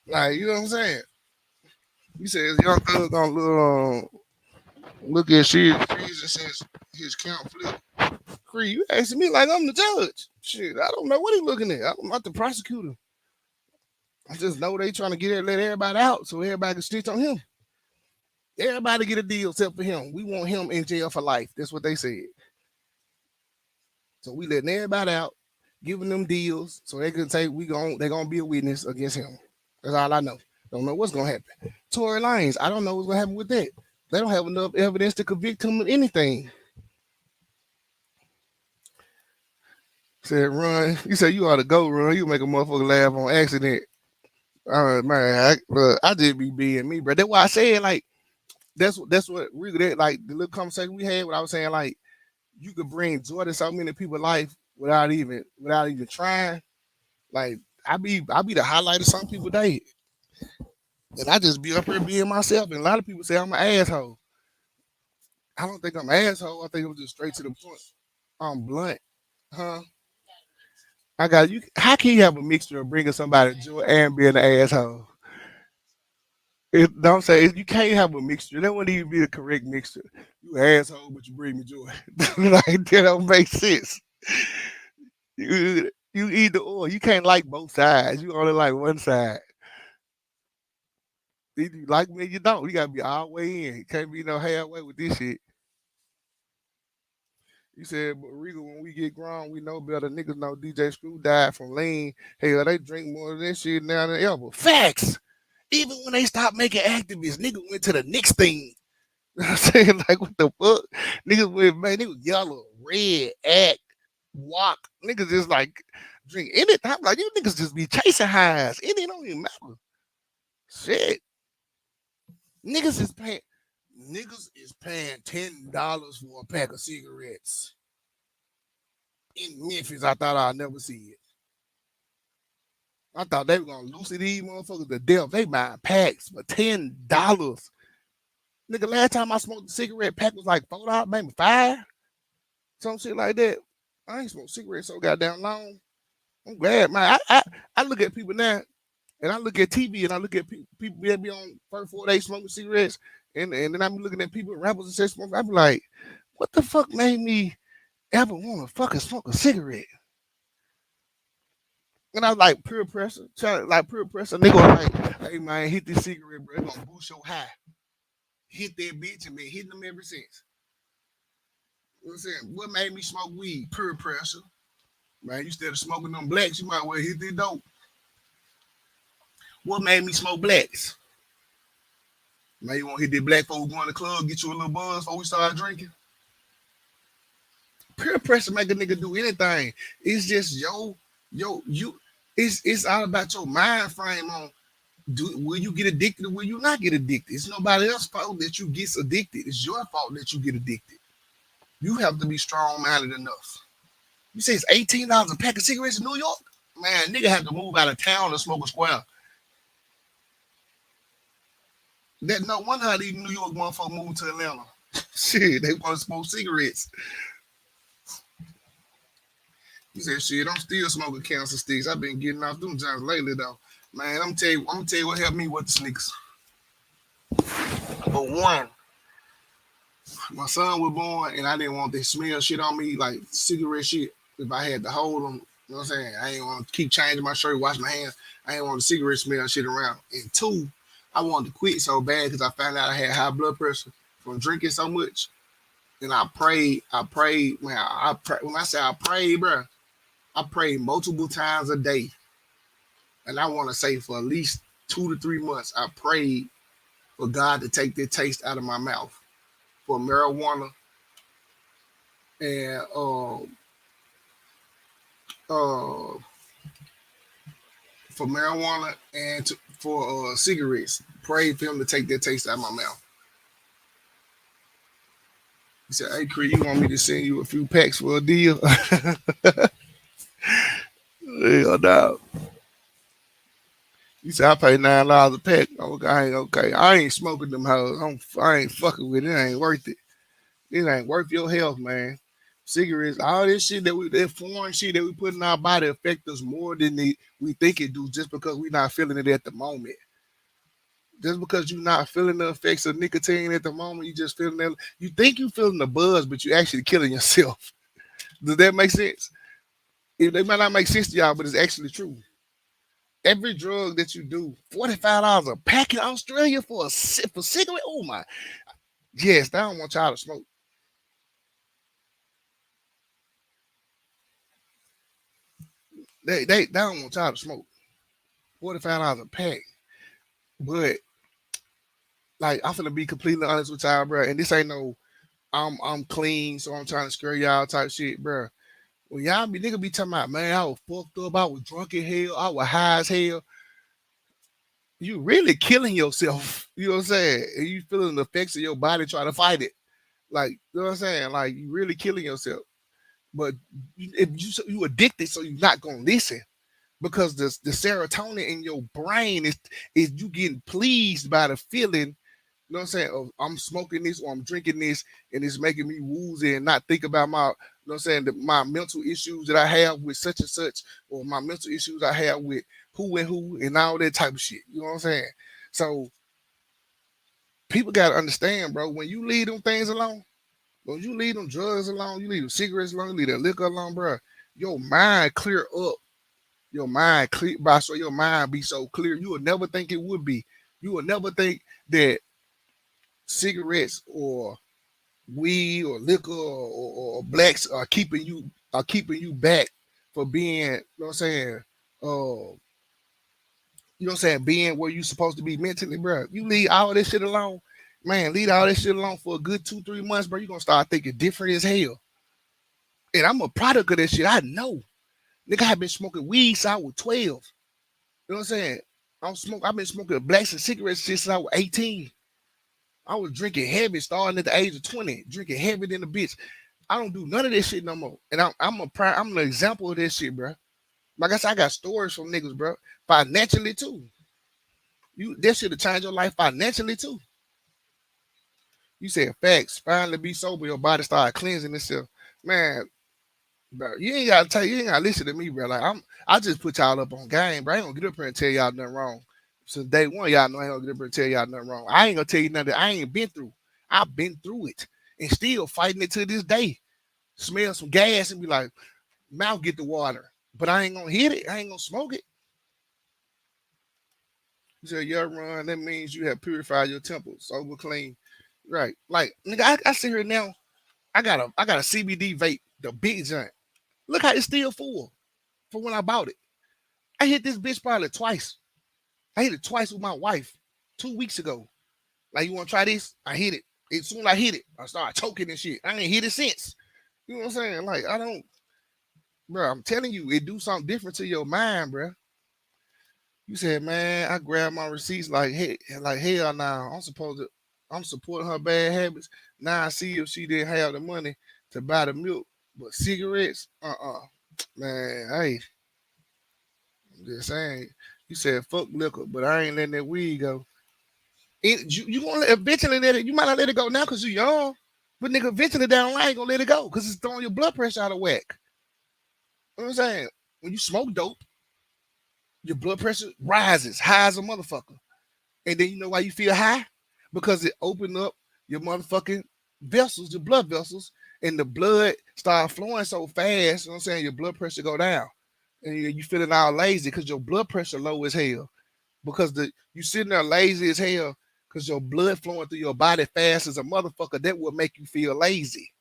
Like you know what I'm saying? He says young thug gonna look at shit. Jesus says his count flip. Creed, you asking me like I'm the judge. Shit, I don't know what he looking at. I'm not the prosecutor. I just know they trying to let everybody out so everybody can stitch on him. Everybody get a deal except for him. We want him in jail for life. That's what they said. So we letting everybody out, giving them deals so they can say they gonna be a witness against him. That's all I know. Don't know what's gonna happen. Tory Lanez, I don't know what's gonna happen with that. They don't have enough evidence to convict him of anything. Said run. You said you ought to go run. You make a motherfucker laugh on accident. Man, I just be being me, bro. That's why I said like that's what really that like the little conversation we had. What I was saying like you could bring joy to so many people's life without even trying. Like I be the highlight of some people's day, and I just be up here being myself. And a lot of people say I'm an asshole. I don't think I'm an asshole. I think I'm just straight to the point. I'm blunt, huh? I got you. How can you have a mixture of bringing somebody joy and being an asshole? Don't say you can't have a mixture. That wouldn't even be the correct mixture. You asshole, but you bring me joy. Like that don't make sense. You either or. You can't like both sides. You only like one side. Either you like me, or you don't. You gotta be all the way in. Can't be no halfway with this shit. You said, but Regal, when we get grown, we know better. Niggas know DJ Screw died from lean. Hell, they drink more of this shit now than ever. Facts. Even when they stopped making activists, niggas went to the next thing. You know what I'm saying? Like, what the fuck? Niggas went, man, they was yellow, red, act, walk. Niggas just like drink anything. I'm like, you niggas just be chasing highs. It don't even matter. Shit. Niggas is paying $10 for a pack of cigarettes. In Memphis, I thought I'd never see it. I thought they were gonna loosen these motherfuckers to death. They buying packs for $10. Nigga, last time I smoked a cigarette pack was like $4, maybe $5. Some shit like that. I ain't smoked cigarettes so goddamn long. I'm glad, man. I look at people now And I look at TV and I look at people that be on first 4 days smoking cigarettes, and then I'm looking at people rappers and say smoke. I be like, what the fuck made me ever want to fucking smoke a cigarette? And I was like peer pressure, like peer pressure. Nigga was like, hey man, hit this cigarette, bro. It's gonna boost your high. Hit that bitch and been hitting them ever since. You know what I'm saying? What made me smoke weed? Peer pressure. Man, you instead of smoking them blacks, you might well hit this dope. What made me smoke blacks? Man, you want to hit that black folk go in the club, get you a little buzz before we start drinking? Peer pressure make a nigga do anything. It's just you. It's all about your mind frame on will you get addicted or will you not get addicted? It's nobody else's fault that you get addicted. It's your fault that you get addicted. You have to be strong-minded enough. You say it's $18 a pack of cigarettes in New York? Man, nigga have to move out of town to smoke a square. That no wonder how these New York motherfuckers moved to Atlanta. Shit, they want to smoke cigarettes. He said, shit, I'm still smoking cancer sticks. I've been getting off them jobs lately though. Man, I'm gonna tell you what helped me with the sneakers. For one, my son was born and I didn't want that smell shit on me, like cigarette shit. If I had to hold them, you know what I'm saying? I ain't want to keep changing my shirt, wash my hands. I ain't want the cigarette smell shit around. And two, I wanted to quit so bad because I found out I had high blood pressure from drinking so much. And I prayed, man. When I say I prayed, bro, I prayed multiple times a day. And I want to say for at least 2 to 3 months, I prayed for God to take the taste out of my mouth for marijuana and for marijuana and for cigarettes. Prayed for him to take that taste out of my mouth. He said, hey, Chris, you want me to send you a few packs for a deal? Hell no. He said, I pay $9 a pack. Okay. I ain't smoking them hoes. I ain't fucking with it. It ain't worth it. It ain't worth your health, man. Cigarettes, all this shit that foreign shit that we put in our body affect us more than we think it do just because we're not feeling it at the moment. Just because you're not feeling the effects of nicotine at the moment, you just feeling that. You think you're feeling the buzz, but you're actually killing yourself. Does that make sense? They might not make sense to y'all, but it's actually true. Every drug that you do, $45 a pack in Australia for cigarette. Oh my, yes, they don't want y'all to smoke. They don't want y'all to smoke. $45 a pack, but like I'm gonna be completely honest with y'all, bro. And this ain't no, I'm clean, so I'm trying to scare y'all type shit, bro. When y'all nigga be talking about, man, I was fucked up, I was drunk as hell, I was high as hell. You really killing yourself. You know what I'm saying? And you feeling the effects of your body trying to fight it. Like, you know what I'm saying? Like, you really killing yourself. But if you addicted, so you're not gonna listen because the serotonin in your brain is you getting pleased by the feeling. You know what I'm saying? Of I'm smoking this or I'm drinking this, and it's making me woozy and not think about my, you know what I'm saying, my mental issues that I have with such and such, or my mental issues I have with who and all that type of shit. You know what I'm saying? So people gotta understand, bro. When you leave them things alone, when you leave them drugs alone, you leave them cigarettes alone, you leave the liquor alone, bro. Your mind clear up. Your mind clear, bro. So your mind be so clear, you would never think it would be. You would never think that cigarettes or weed or liquor or blacks are keeping you back for being, you know what I'm saying, you know what I'm saying, being where you supposed to be mentally, bro. You leave all this shit alone, man, leave all this shit alone for a good 2-3 months, bro. You're gonna start thinking different as hell. And I'm a product of that shit. I know. Nigga, I have been smoking weed since I was 12. You know what I'm saying? I've been smoking blacks and cigarettes since I was 18. I was drinking heavy starting at the age of 20, drinking heavy than a bitch. I don't do none of this shit no more. And I'm an example of this shit, bro. Like I said, I got stories from niggas, bro. Financially too. That should have changed your life financially too. You said facts. Finally be sober, your body started cleansing itself. Man, bro, you ain't gotta listen to me, bro. Like I just put y'all up on game, bro. I ain't gonna get up here and tell y'all nothing wrong. Since day one, y'all know I ain't gonna get up here and tell y'all nothing wrong. I ain't gonna tell you nothing that I ain't been through. I've been through it and still fighting it to this day. Smell some gas and be like, mouth get the water. But I ain't gonna hit it. I ain't gonna smoke it. You said your run, that means you have purified your temple, sober clean. Right. Like, nigga, I sit here now. I got a CBD vape, the big giant. Look how it's still full from when I bought it. I hit this bitch probably twice. I hit it twice with my wife 2 weeks ago. Like, you want to try this? I hit it. As soon as I hit it, I started choking and shit. I ain't hit it since. You know what I'm saying? Like, I don't, bro, I'm telling you, it do something different to your mind, bro. You said, man, I grabbed my receipts like hell now. I'm supporting her bad habits. Now I see if she didn't have the money to buy the milk, but cigarettes, man, hey, I'm just saying. You said fuck liquor, but I ain't letting that weed go. You gonna eventually let it? You might not let it go now because you young, but nigga, eventually down the line, you gonna let it go because it's throwing your blood pressure out of whack. You know what I'm saying? When you smoke dope, your blood pressure rises high as a motherfucker. And then you know why you feel high? Because it opened up your motherfucking vessels, your blood vessels, and the blood start flowing so fast, you know what I'm saying? Your blood pressure go down. And you feeling all lazy because your blood pressure low as hell. Because you sitting there lazy as hell because your blood flowing through your body fast as a motherfucker, that will make you feel lazy.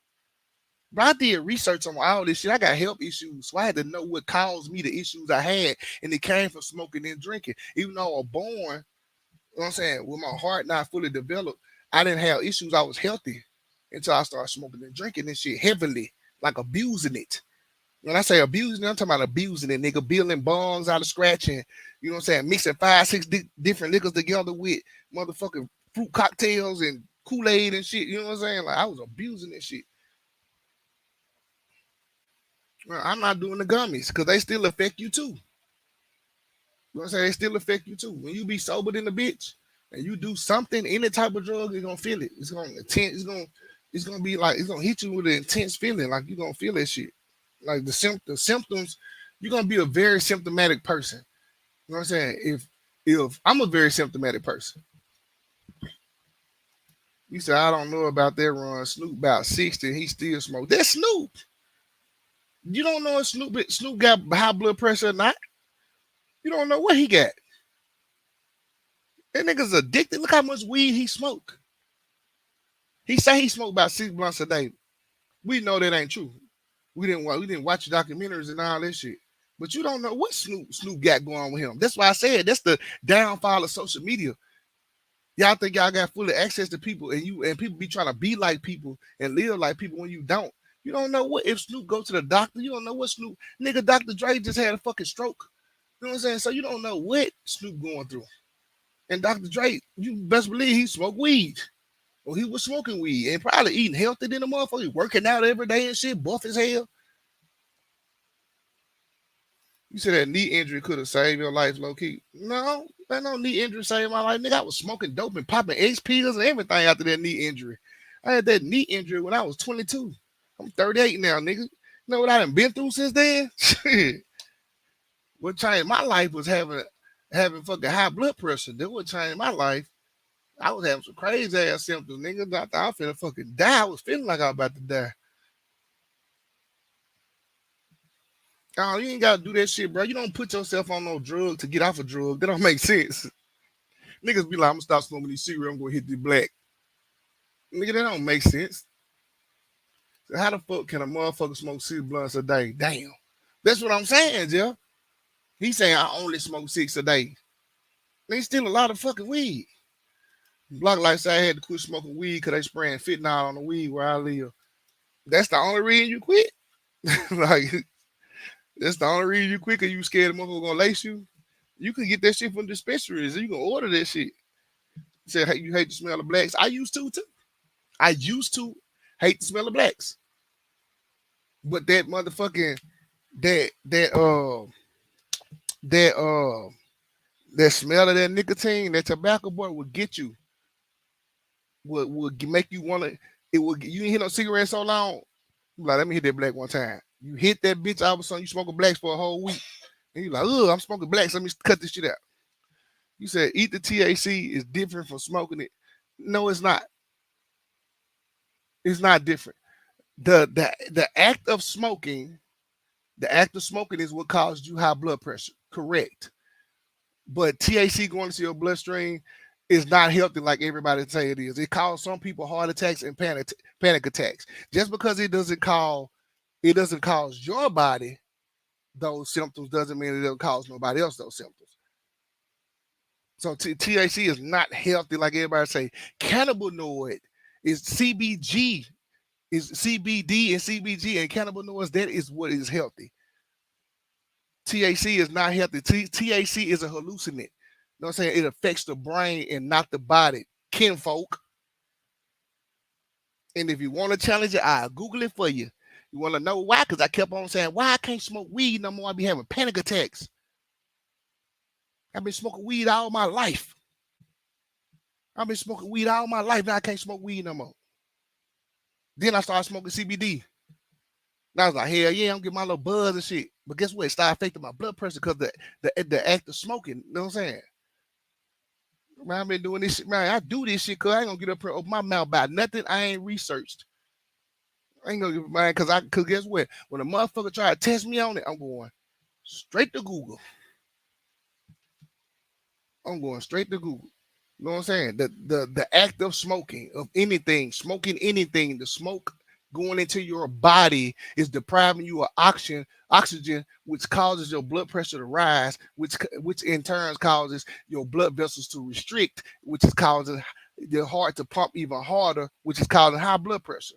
But I did research on all this shit. I got health issues, so I had to know what caused me the issues I had, and it came from smoking and drinking. Even though I was born, you know what I'm saying, with my heart not fully developed, I didn't have issues. I was healthy until I started smoking and drinking this shit heavily, like abusing it. When I say abusing, I'm talking about abusing it, nigga, building bongs out of scratching, you know what I'm saying, mixing 5, 6 different liquors together with motherfucking fruit cocktails and Kool-Aid and shit, you know what I'm saying? Like, I was abusing this shit. Well, I'm not doing the gummies because they still affect you too. You know what I'm saying? They still affect you too. When you be sober than a bitch and you do something, any type of drug, you're gonna feel it. It's gonna be like it's gonna hit you with an intense feeling, like you're gonna feel that shit. Like the symptoms, you're gonna be a very symptomatic person. You know what I'm saying? If I'm a very symptomatic person, you said I don't know about that run. Snoop about 60, he still smoke. That's Snoop. You don't know if Snoop got high blood pressure or not. You don't know what he got. That nigga's addicted. Look how much weed he smoked. He say he smoked about 6 blunts a day. We know that ain't true. We didn't watch documentaries and all that shit. But you don't know what Snoop got going on with him. That's why I said that's the downfall of social media. Y'all think y'all got full access to people, and people be trying to be like people and live like people when you don't. You don't know what if Snoop go to the doctor. You don't know what Snoop nigga Dr. Dre just had a fucking stroke. You know what I'm saying? So you don't know what Snoop going through. And Dr. Dre, you best believe he smoked weed. Or he was smoking weed and probably eating healthy than a motherfucker, working out every day and shit, buff as hell. You said that knee injury could have saved your life, low key. No, that no knee injury saved my life. Nigga, I was smoking dope and popping X pills and everything after that knee injury. I had that knee injury when I was 22. I'm 38 now, nigga. You know what I done been through since then? Shit. What changed my life was having fucking high blood pressure. That what changed my life. I was having some crazy ass symptoms, nigga. I thought I was finna fucking die. I was feeling like I was about to die. Oh, you ain't gotta do that shit, bro. You don't put yourself on no drug to get off a drug. That don't make sense. Niggas be like, I'm gonna stop smoking these cigarettes, I'm gonna hit the black. Nigga, that don't make sense. So how the fuck can a motherfucker smoke 6 blunts a day? Damn. That's what I'm saying, Jeff. He's saying I only smoke 6 a day. They still a lot of fucking weed. Block Life said I had to quit smoking weed because they spraying fentanyl on the weed where I live. That's the only reason you quit? Like, that's the only reason you quit because you scared the motherfucker gonna lace you? You can get that shit from dispensaries. You can order that shit. You said hey, you hate the smell of blacks. I used to too. I used to hate the smell of blacks. But that motherfucking that smell of that nicotine, that tobacco boy would get you. Would make you want to. It would. You ain't hit no cigarette so long. Like, let me hit that black one time. You hit that bitch, all of a sudden you smoking blacks for a whole week. And you're like, ugh, I'm smoking black, so let me cut this shit out. You said eat the THC is different from smoking it. No, it's not. It's not different. The act of smoking, is what caused you high blood pressure. Correct. But THC going into your bloodstream is not healthy like everybody say it is. It causes some people heart attacks and panic attacks. Just because it doesn't cause your body those symptoms doesn't mean it doesn't cause nobody else those symptoms. So THC is not healthy like everybody say. Cannabinoid is CBG, is CBD and CBG and cannabinoids. That is what is healthy. THC is not healthy. THC is a hallucinant. You know what I'm saying? It affects the brain and not the body. Kinfolk. And if you want to challenge it, I'll Google it for you. You want to know why? Because I kept on saying, why I can't smoke weed no more? I be having panic attacks. I've been smoking weed all my life. Now I can't smoke weed no more. Then I started smoking CBD. And I was like, hell yeah, I'm getting my little buzz and shit. But guess what? It started affecting my blood pressure because the act of smoking. You know what I'm saying? Man, I've been doing this shit. Man, I do this shit because I ain't going to get up here and open my mouth about nothing I ain't researched. I ain't going to, man, because guess what? When a motherfucker try to test me on it, I'm going straight to Google. You know what I'm saying? The act of smoking, of anything, the smoke going into your body is depriving you of oxygen, which causes your blood pressure to rise, which in turn causes your blood vessels to restrict, which is causing your heart to pump even harder, which is causing high blood pressure.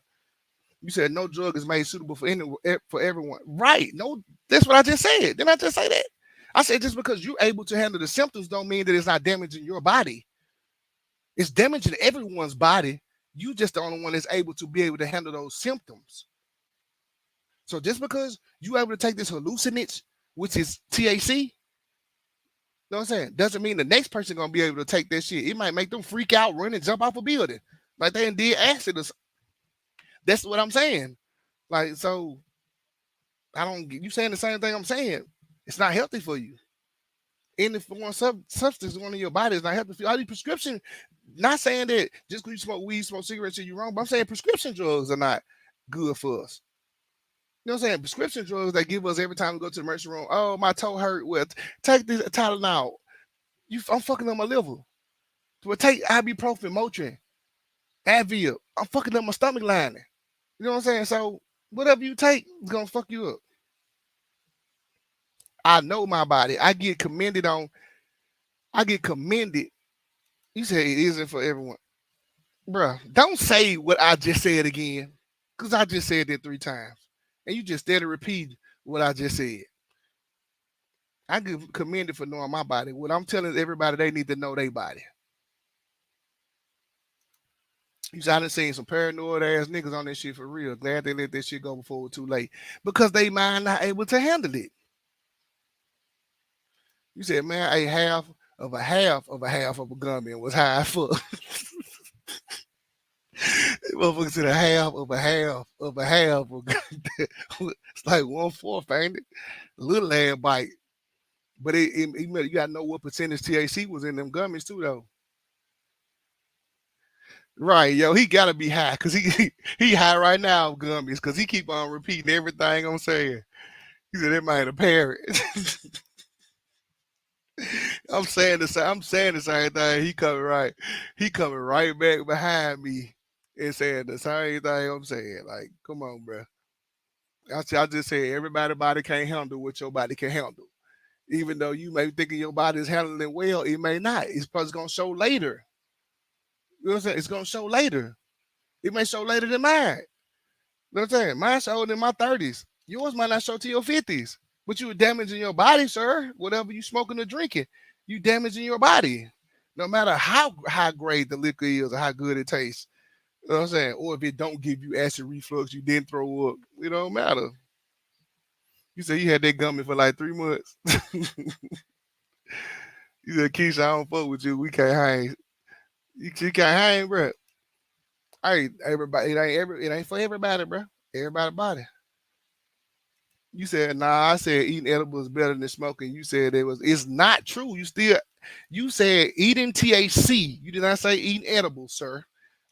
You said no drug is made suitable for everyone. Right. No, that's what I just said. Didn't I just say that? I said just because you're able to handle the symptoms don't mean that it's not damaging your body. It's damaging everyone's body. You just the only one that's able to handle those symptoms. So just because you're able to take this hallucinant, which is THC, you know what I'm saying, doesn't mean the next person gonna be able to take that shit. It might make them freak out, run and jump off a building like they did acid. That's what I'm saying. Like, so you saying the same thing I'm saying. It's not healthy for you. And if one substance going in your body is not healthy for you, all these prescription, not saying that just because you smoke weed, smoke cigarettes, you're wrong, but I'm saying prescription drugs are not good for us. You know what I'm saying? Prescription drugs they give us every time we go to the emergency room. Oh, my toe hurt. Well, take this Tylenol. I'm fucking up my liver. Well, take ibuprofen, Motrin, Advil. I'm fucking up my stomach lining. You know what I'm saying? So whatever you take is gonna fuck you up. I know my body. I get commended. You say it isn't for everyone. Bruh, don't say what I just said again. Because I just said it 3 times. And you just steady repeat what I just said. I get commended for knowing my body. What I'm telling everybody, they need to know their body. You see, I done seen some paranoid ass niggas on this shit for real. Glad they let this shit go before it was too late. Because they mind not able to handle it. You said, man, a half of a gummy was high as fuck. Motherfucker said a half of a half. It's like 1/4, ain't it? A little ass bite. But you gotta know what percentage THC was in them gummies too, though. Right, yo, he gotta be high because he high right now of gummies because he keep on repeating everything I'm saying. He said that man a parrot. I'm saying the same thing. He coming right back behind me and saying the same thing I'm saying. Like, come on, bro. I just said everybody's body can't handle what your body can handle. Even though you may be thinking your body is handling it well, it may not. It's probably gonna show later. You know what I'm saying? It's gonna show later. It may show later than mine. You know what I'm saying? Mine showed in my 30s. Yours might not show till your 50s. But you were damaging your body, sir. Whatever you smoking or drinking, you damaging your body. No matter how high grade the liquor is or how good it tastes. You know what I'm saying? Or if it don't give you acid reflux, you didn't throw up. It don't matter. You said you had that gummy for like 3 months. You said, Keisha, I don't fuck with you. We can't hang. You can't hang, bro. Hey, everybody, it ain't for everybody, bro. Everybody body. You said, nah, I said eating edibles is better than smoking. You said it's not true. You said eating THC. You did not say eating edibles, sir.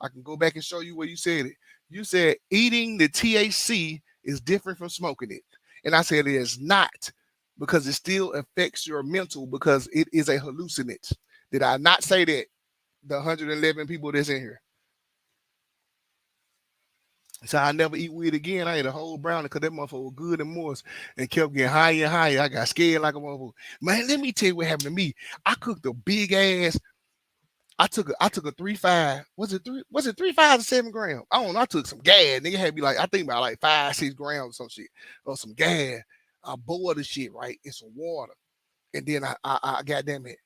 I can go back and show you where you said it. You said eating the THC is different from smoking it. And I said it is not, because it still affects your mental, because it is a hallucinant. Did I not say that? The 111 people that's in here. So I never eat weed again. I ate a whole brownie because that motherfucker was good and moist and kept getting higher and higher. I got scared like a motherfucker. Man, let me tell you what happened to me. I cooked a big ass. I took a 3.5. Was it 3.5 to 7 grams? I don't know. I took some gas. Nigga had me like, I think about like 5-6 grams or some shit. Or some gas. I boiled the shit right in some water. And then I goddamn it.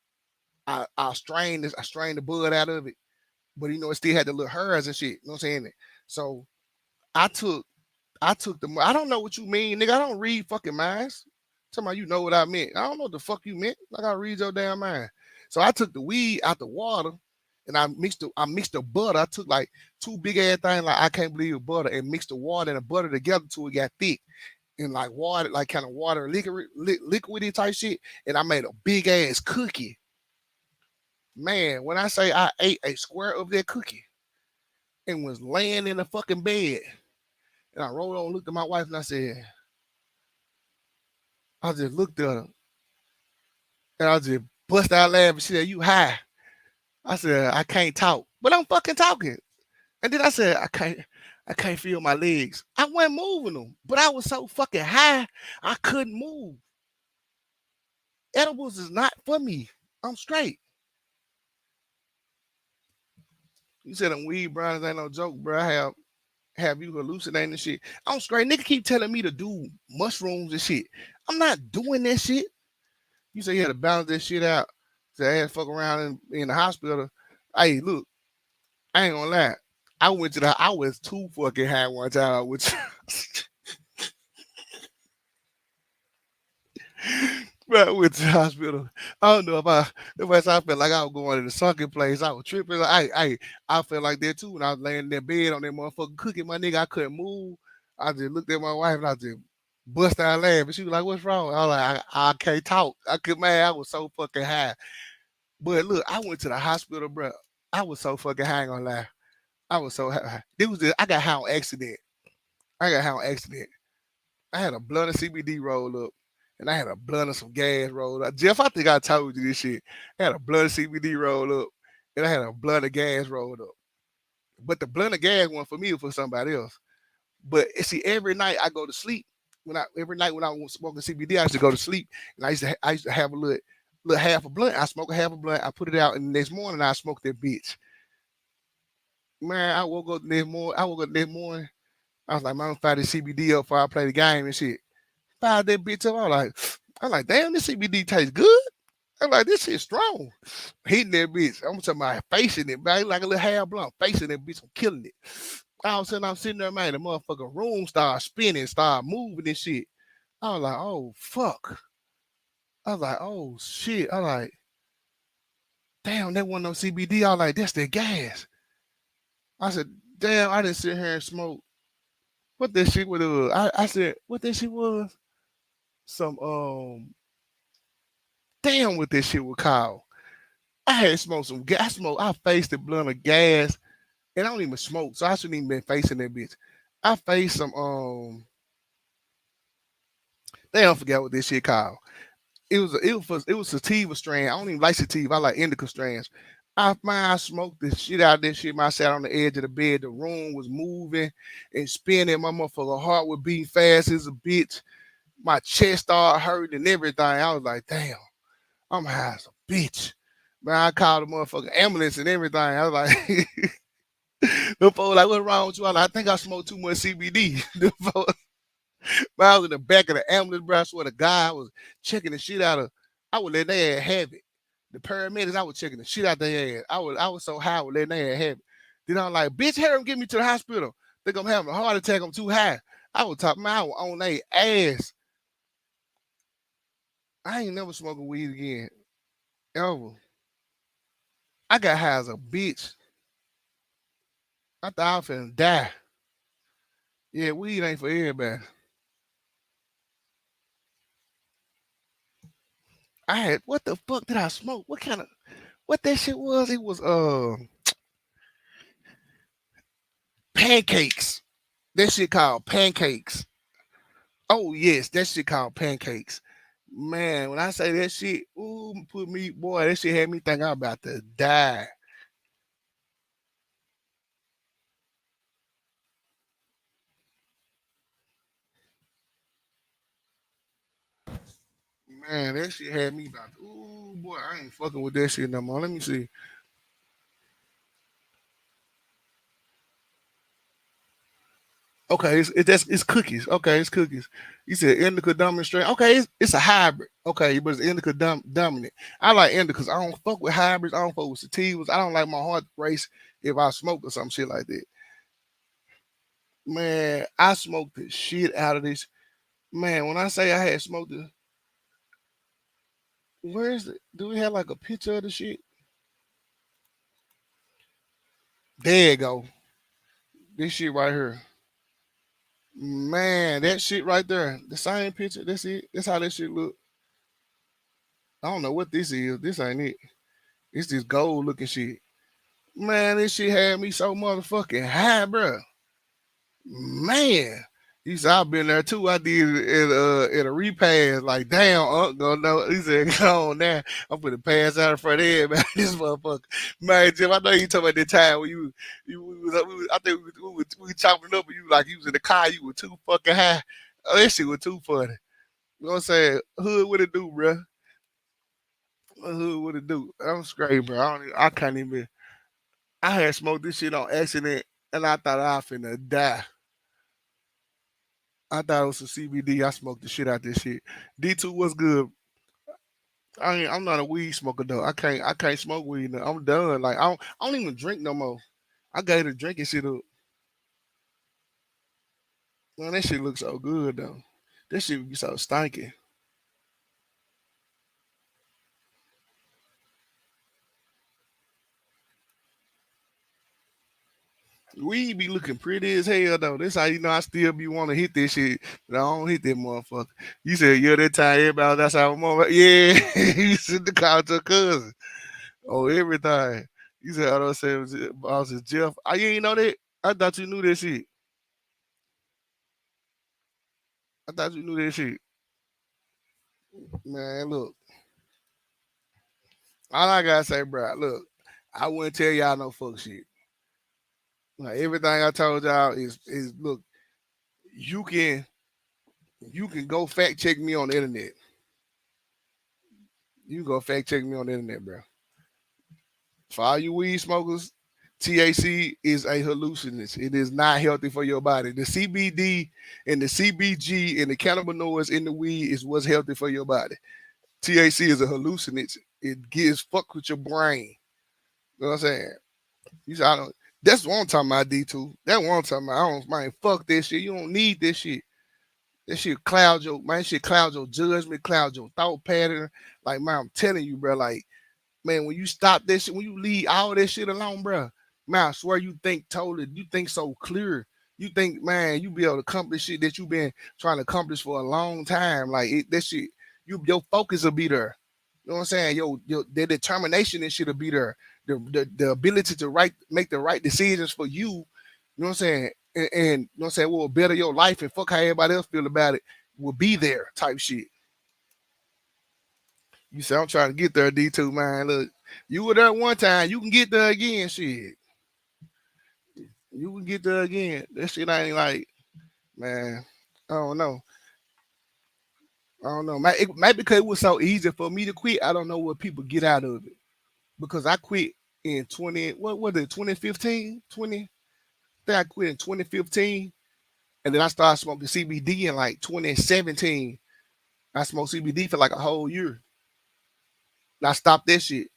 I strained the bud out of it. But it still had the little hairs and shit. You know what I'm saying? So I took the. I don't know what you mean, nigga. I don't read fucking minds. Talking about you know what I meant. I don't know what the fuck you meant. I gotta read your damn mind. So I took the weed out the water, and I mixed the butter. I took like 2 big ass things, like I can't believe butter, and mixed the water and the butter together till it got thick, and like water, like kind of water liquidy type shit. And I made a big ass cookie. Man, when I say I ate a square of that cookie and was laying in the fucking bed. And I rolled on, looked at my wife, and I just looked at her, and I just bust out laughing. She said, "You high?" I said, "I can't talk, but I'm fucking talking." And then I said, I can't feel my legs. I wasn't moving them, but I was so fucking high, I couldn't move. Edibles is not for me. I'm straight. You said them weed brownies ain't no joke, bro. I have you hallucinating and shit. I'm straight. Nigga keep telling me to do mushrooms and shit. I'm not doing that shit. You say you had to balance that shit out. So I had to fuck around in the hospital. Hey, look, I ain't gonna lie. I was too fucking high one time, which bro, I went to the hospital. I don't know if I felt like I was going in the sunken place. I was tripping. I felt like that too when I was laying in that bed on that motherfucking cookie, my nigga. I couldn't move. I just looked at my wife and I just bust out laughing. She was like, "What's wrong?" I was like, I can't talk. I was so fucking high. But look, I went to the hospital, bro. I was so fucking high, ain't gonna lie. I was so high. I got high on accident. I got high on accident. I had a blunt of CBD roll up, and I had a blunt of some gas rolled up. Jeff, I think I told you this shit. I had a blunt of CBD roll up, and I had a blunt of gas rolled up. But the blunt of gas one for me or for somebody else. But see, every night I go to sleep. Every night when I was smoking CBD, I used to go to sleep, and I used to have a little half a blunt. I smoke a half a blunt. I put it out, and the next morning I smoke that bitch. Man, I woke up the next morning. I was like, man, I'm gonna fire this CBD up before I play the game and shit. Fired that bitch up. I'm like, damn, this CBD tastes good. I'm like, this shit strong. Hitting that bitch. I'm talking about facing it, man. Like a little half blunt, facing that bitch. I'm killing it. All of a sudden, I'm sitting there, man. The motherfucking room started spinning, started moving and shit. I was like, oh, fuck. I was like, oh, shit. I was like, damn, that wasn't no CBD. I was like, that's the gas. I said, damn, I didn't sit here and smoke. What that shit was? I said, what that shit was? Some, damn, what that shit was called. I had smoked some gas. I faced the blunt of gas, and I don't even smoke, so I shouldn't even been facing that bitch. I faced some, they don't forget what this shit called. It was sativa strain. I don't even like sativa. I like indica strands. I smoked the shit out of this shit. I sat on the edge of the bed. The room was moving and spinning. My motherfucker heart was beating fast as a bitch. My chest started hurting and everything. I was like, damn, I'm high as a bitch. Man, I called the motherfucking ambulance and everything. I was like, the folks like, what's wrong with you? I think I smoked too much CBD. The folks, when I was in the back of the ambulance, bro, I swear to God, I was checking the shit out of. I would let their ass have it. The paramedics, I was checking the shit out their ass. I was so high, I would let their ass have it. Then I'm like, bitch, hurry up, get me to the hospital. Think I'm having a heart attack. I'm too high. I was talking, man, I was on their ass. I ain't never smoking weed again, ever. I got high as a bitch. I thought I was finna die. Yeah, weed ain't for everybody. I had what the fuck did I smoke? What that shit was? It was pancakes. That shit called pancakes. Oh yes, that shit called pancakes. Man, when I say that shit, ooh, put me, boy, that shit had me think I'm about to die. Man, that shit had me about to, ooh, boy, I ain't fucking with that shit no more. Let me see. Okay, it's cookies. Okay, it's cookies. You said indica dominant strain. Okay, it's a hybrid. Okay, but it's indica dominant. I like indica because I don't fuck with hybrids. I don't fuck with sativas. I don't like my heart race if I smoke or some shit like that. Man, I smoked the shit out of this. Man, when I say I had smoked the, where is it? Do we have like a picture of the shit? There you go. This shit right here. Man, that shit right there. The same picture. That's it. That's how that shit look. I don't know what this is. This ain't it. It's this gold looking shit. Man, this shit had me so motherfucking high, bro. Man. He said I've been there too. I did it at a repass. Like, damn, Uncle, no. He said, go on now. I'm gonna pass out in front of man. This motherfucker. Man, Jim, I know you talking about that time when I think we chopping up and you like you was in the car, you were too fucking high. Oh, that shit was too funny. You know what I'm saying? Hood what it do, bro? Hood what it do? I'm straight, bro. I can't even. I had smoked this shit on accident, and I thought I finna die. I thought it was some CBD. I smoked the shit out this shit. D2 was good. I'm not a weed smoker though. I can't smoke weed. Now. I'm done. Like I don't even drink no more. I got to drinking shit up. Man, that shit looks so good though. That shit be so stinky. We be looking pretty as hell though. That's how you know I still be want to hit this shit, but I don't hit that motherfucker. You said yeah, that time everybody that's how motherfucker. Yeah, you sent the call to a cousin. Oh, everything. You said I don't say it was Jeff. I you ain't know that. I thought you knew that shit. I thought you knew that shit. Man, look. All I gotta say, bro, look, I wouldn't tell y'all no fuck shit. Like everything I told y'all is look, you can you can go fact check me on the internet. You can go fact check me on the internet, bro. For all you weed smokers, THC is a hallucinant. It is not healthy for your body. The CBD and the CBG and the cannabinoids in the weed is what's healthy for your body. THC is a hallucinant. It gives fuck with your brain. You know what I'm saying? You say I don't. That's what I'm talking about, D2. That's what I'm talking about. I don't mind. Fuck this shit. You don't need this shit. That shit cloud your man. Shit cloud your judgment, cloud your thought pattern. Like man, I'm telling you, bro. Like man, when you stop this shit, when you leave all that shit alone, bro, man, I swear you think totally. You think so clear. You think, man, you be able to accomplish shit that you've been trying to accomplish for a long time. Like that shit, your focus will be there. You know what I'm saying? Your the determination and shit will be there. The ability to make the right decisions for you. You know what I'm saying? And you know what I'm saying, will better your life and fuck how everybody else feel about it will be there type shit. You say I'm trying to get there, D2 man. Look, you were there one time, you can get there again, shit. You can get there again. That shit ain't like, man. I don't know. I don't know. Maybe because it was so easy for me to quit. I don't know what people get out of it. Because I quit in 20, what was it, 2015? 20, I think I quit in 2015. And then I started smoking CBD in like 2017. I smoked CBD for like a whole year. And I stopped that shit. You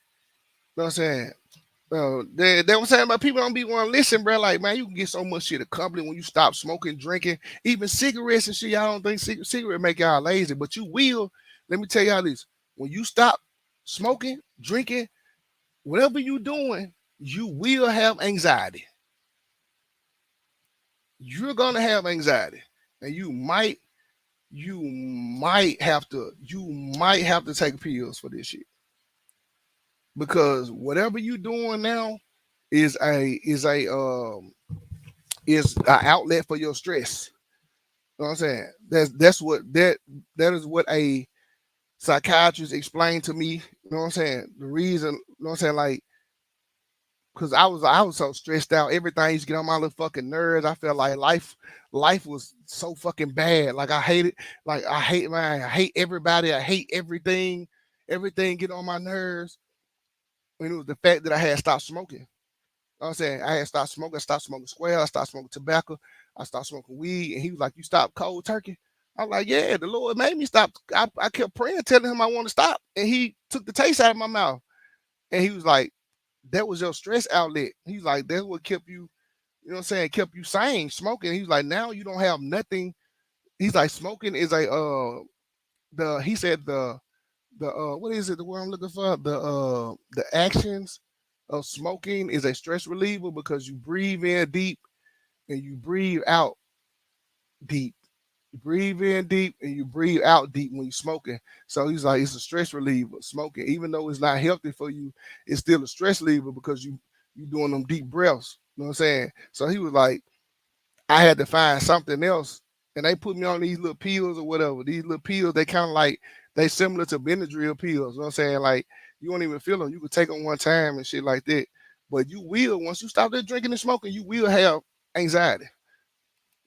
know what I'm saying? They were saying about people don't be want to listen, bro. Like, man, you can get so much shit accomplished when you stop smoking, drinking, even cigarettes and shit. Y'all don't think cigarette make y'all lazy, but you will. Let me tell y'all this: when you stop smoking, drinking, whatever you doing, you will have anxiety. You're gonna have anxiety, and you might you might have to take pills for this shit. Because whatever you doing now is an outlet for your stress. You know what I'm saying? That is what a psychiatrist explained to me. You know what I'm saying? The reason, you know what I'm saying, like, because I was so stressed out. Everything used to get on my little fucking nerves. I felt like life was so fucking bad. Like I hate it. Like I hate everybody. I hate everything. Everything get on my nerves. And it was the fact that I had stopped smoking. You know what I'm saying? I had stopped smoking. I stopped smoking square. I stopped smoking tobacco. I stopped smoking weed. And he was like, "You stopped cold turkey?" I'm like, "Yeah, the Lord made me stop." I kept praying, telling him I want to stop. And he took the taste out of my mouth. And he was like, "That was your stress outlet." He's like, "That's what kept you, you know what I'm saying, kept you sane, smoking." He's like, "Now you don't have nothing." He's like, "Smoking is a he said the what is it, the word I'm looking for? The actions of smoking is a stress reliever because you breathe in deep and you breathe out deep. You breathe in deep and you breathe out deep when you're smoking." So he's like, it's a stress reliever. Smoking, even though it's not healthy for you, it's still a stress reliever because you doing them deep breaths. You know what I'm saying? So he was like, I had to find something else. And they put me on these little pills or whatever. These little pills, they kind of like, they similar to Benadryl pills. You know what I'm saying? Like, you don't even feel them. You could take them one time and shit like that. But you will, once you stop that drinking and smoking, you will have anxiety.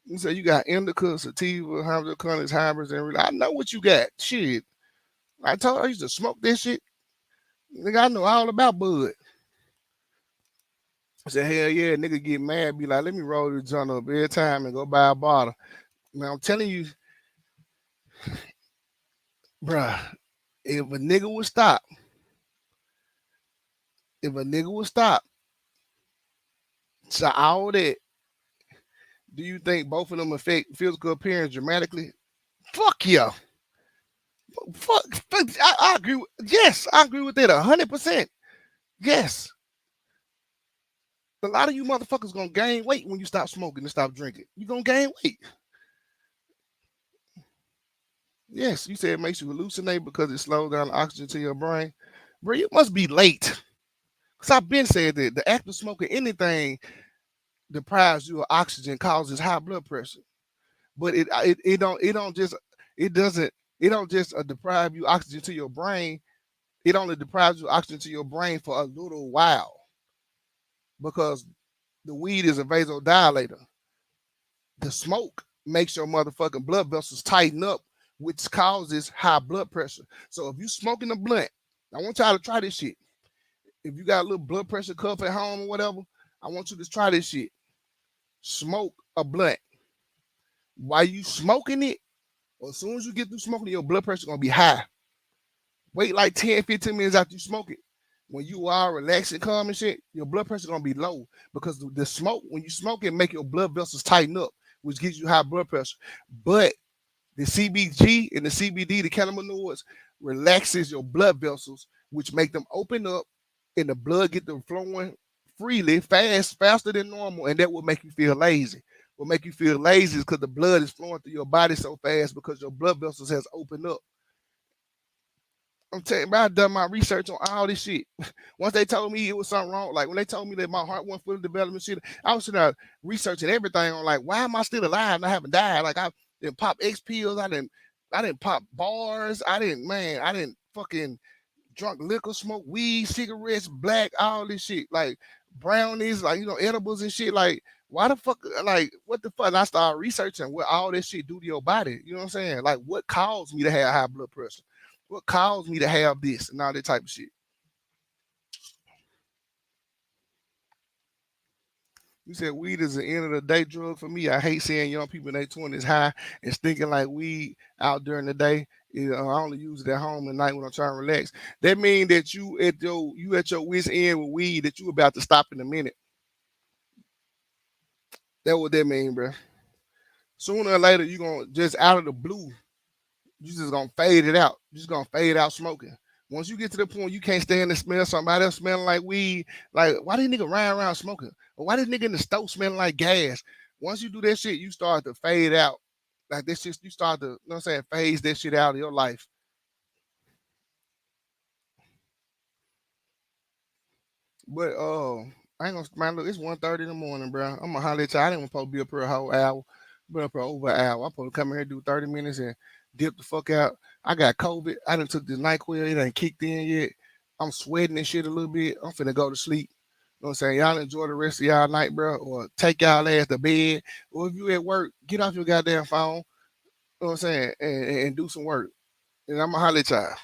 You say you got indica, sativa, hydrocodone, hybrids, and I know what you got. Shit. I told you I used to smoke this shit. Nigga, I know all about bud. I said, hell yeah, nigga get mad, be like, let me roll this joint up every time and go buy a bottle. Now I'm telling you, bruh, if a nigga would stop, if a nigga would stop, so all that, do you think both of them affect physical appearance dramatically? Fuck yeah. Fuck, I agree. Yes, I agree with that 100%. Yes. A lot of you motherfuckers gonna gain weight when you stop smoking and stop drinking. You gonna gain weight. Yes, you said it makes you hallucinate because it slows down the oxygen to your brain. Bro, you must be late. Because I've been said that the act of smoking anything deprives you of oxygen, causes high blood pressure. But it don't just deprive you oxygen to your brain. It only deprives you oxygen to your brain for a little while because the weed is a vasodilator. The smoke makes your motherfucking blood vessels tighten up, which causes high blood pressure. So if you smoking a blunt, I want y'all to try this shit. If you got a little blood pressure cuff at home or whatever, I want you to try this shit. Smoke a blunt. While you smoking it, or as soon as you get through smoking, your blood pressure gonna be high. Wait like 10, 15 minutes after you smoke it. When you are relaxed and calm and shit, your blood pressure gonna be low because the smoke, when you smoke it, make your blood vessels tighten up, which gives you high blood pressure. But the CBG and the CBD, the cannabinoids, relaxes your blood vessels, which make them open up and the blood get them flowing freely, faster than normal, and that will make you feel lazy. What make you feel lazy is because the blood is flowing through your body so fast because your blood vessels has opened up. I'm telling you, I've done my research on all this shit. Once they told me it was something wrong, like when they told me that my heart wasn't fully development shit, I was sitting there researching everything on like, why am I still alive and I haven't died? Like I didn't pop X pills, I didn't pop bars, I didn't fucking drunk liquor, smoke weed, cigarettes, black, all this shit, like brownies, like edibles and shit. Like, why the fuck, like, what the fuck? And I started researching what all this shit do to your body. You know what I'm saying? Like, what caused me to have high blood pressure? What caused me to have this and all that type of shit? You said weed is an end of the day drug for me. I hate seeing young people in their 20s high and stinking like weed out during the day. I only use it at home at night when I'm trying to relax. That means that you at your wit's end with weed that you about to stop in a minute. That's what that mean, bro. Sooner or later, you gonna just out of the blue, you just gonna fade it out. You just gonna fade out smoking. Once you get to the point you can't stand to smell somebody else smelling like weed, like why this nigga riding around smoking? Or why this nigga in the stove smelling like gas? Once you do that shit, you start to fade out. Like this shit, you start to, you know what I'm saying, phase that shit out of your life. But I ain't gonna, man, look, it's 1:30 in the morning, bro. I'm gonna holler at you. I didn't supposed to be up here a whole hour. Been up here over an hour. I'm supposed to come in here, do 30 minutes and dip the fuck out. I got COVID. I done took this NyQuil. It ain't kicked in yet. I'm sweating and shit a little bit. I'm finna go to sleep. You know what I'm saying? Y'all enjoy the rest of y'all night, bro. Or take y'all ass to bed. Or if you at work, get off your goddamn phone. You know what I'm saying? And do some work. And I'm gonna holler at y'all.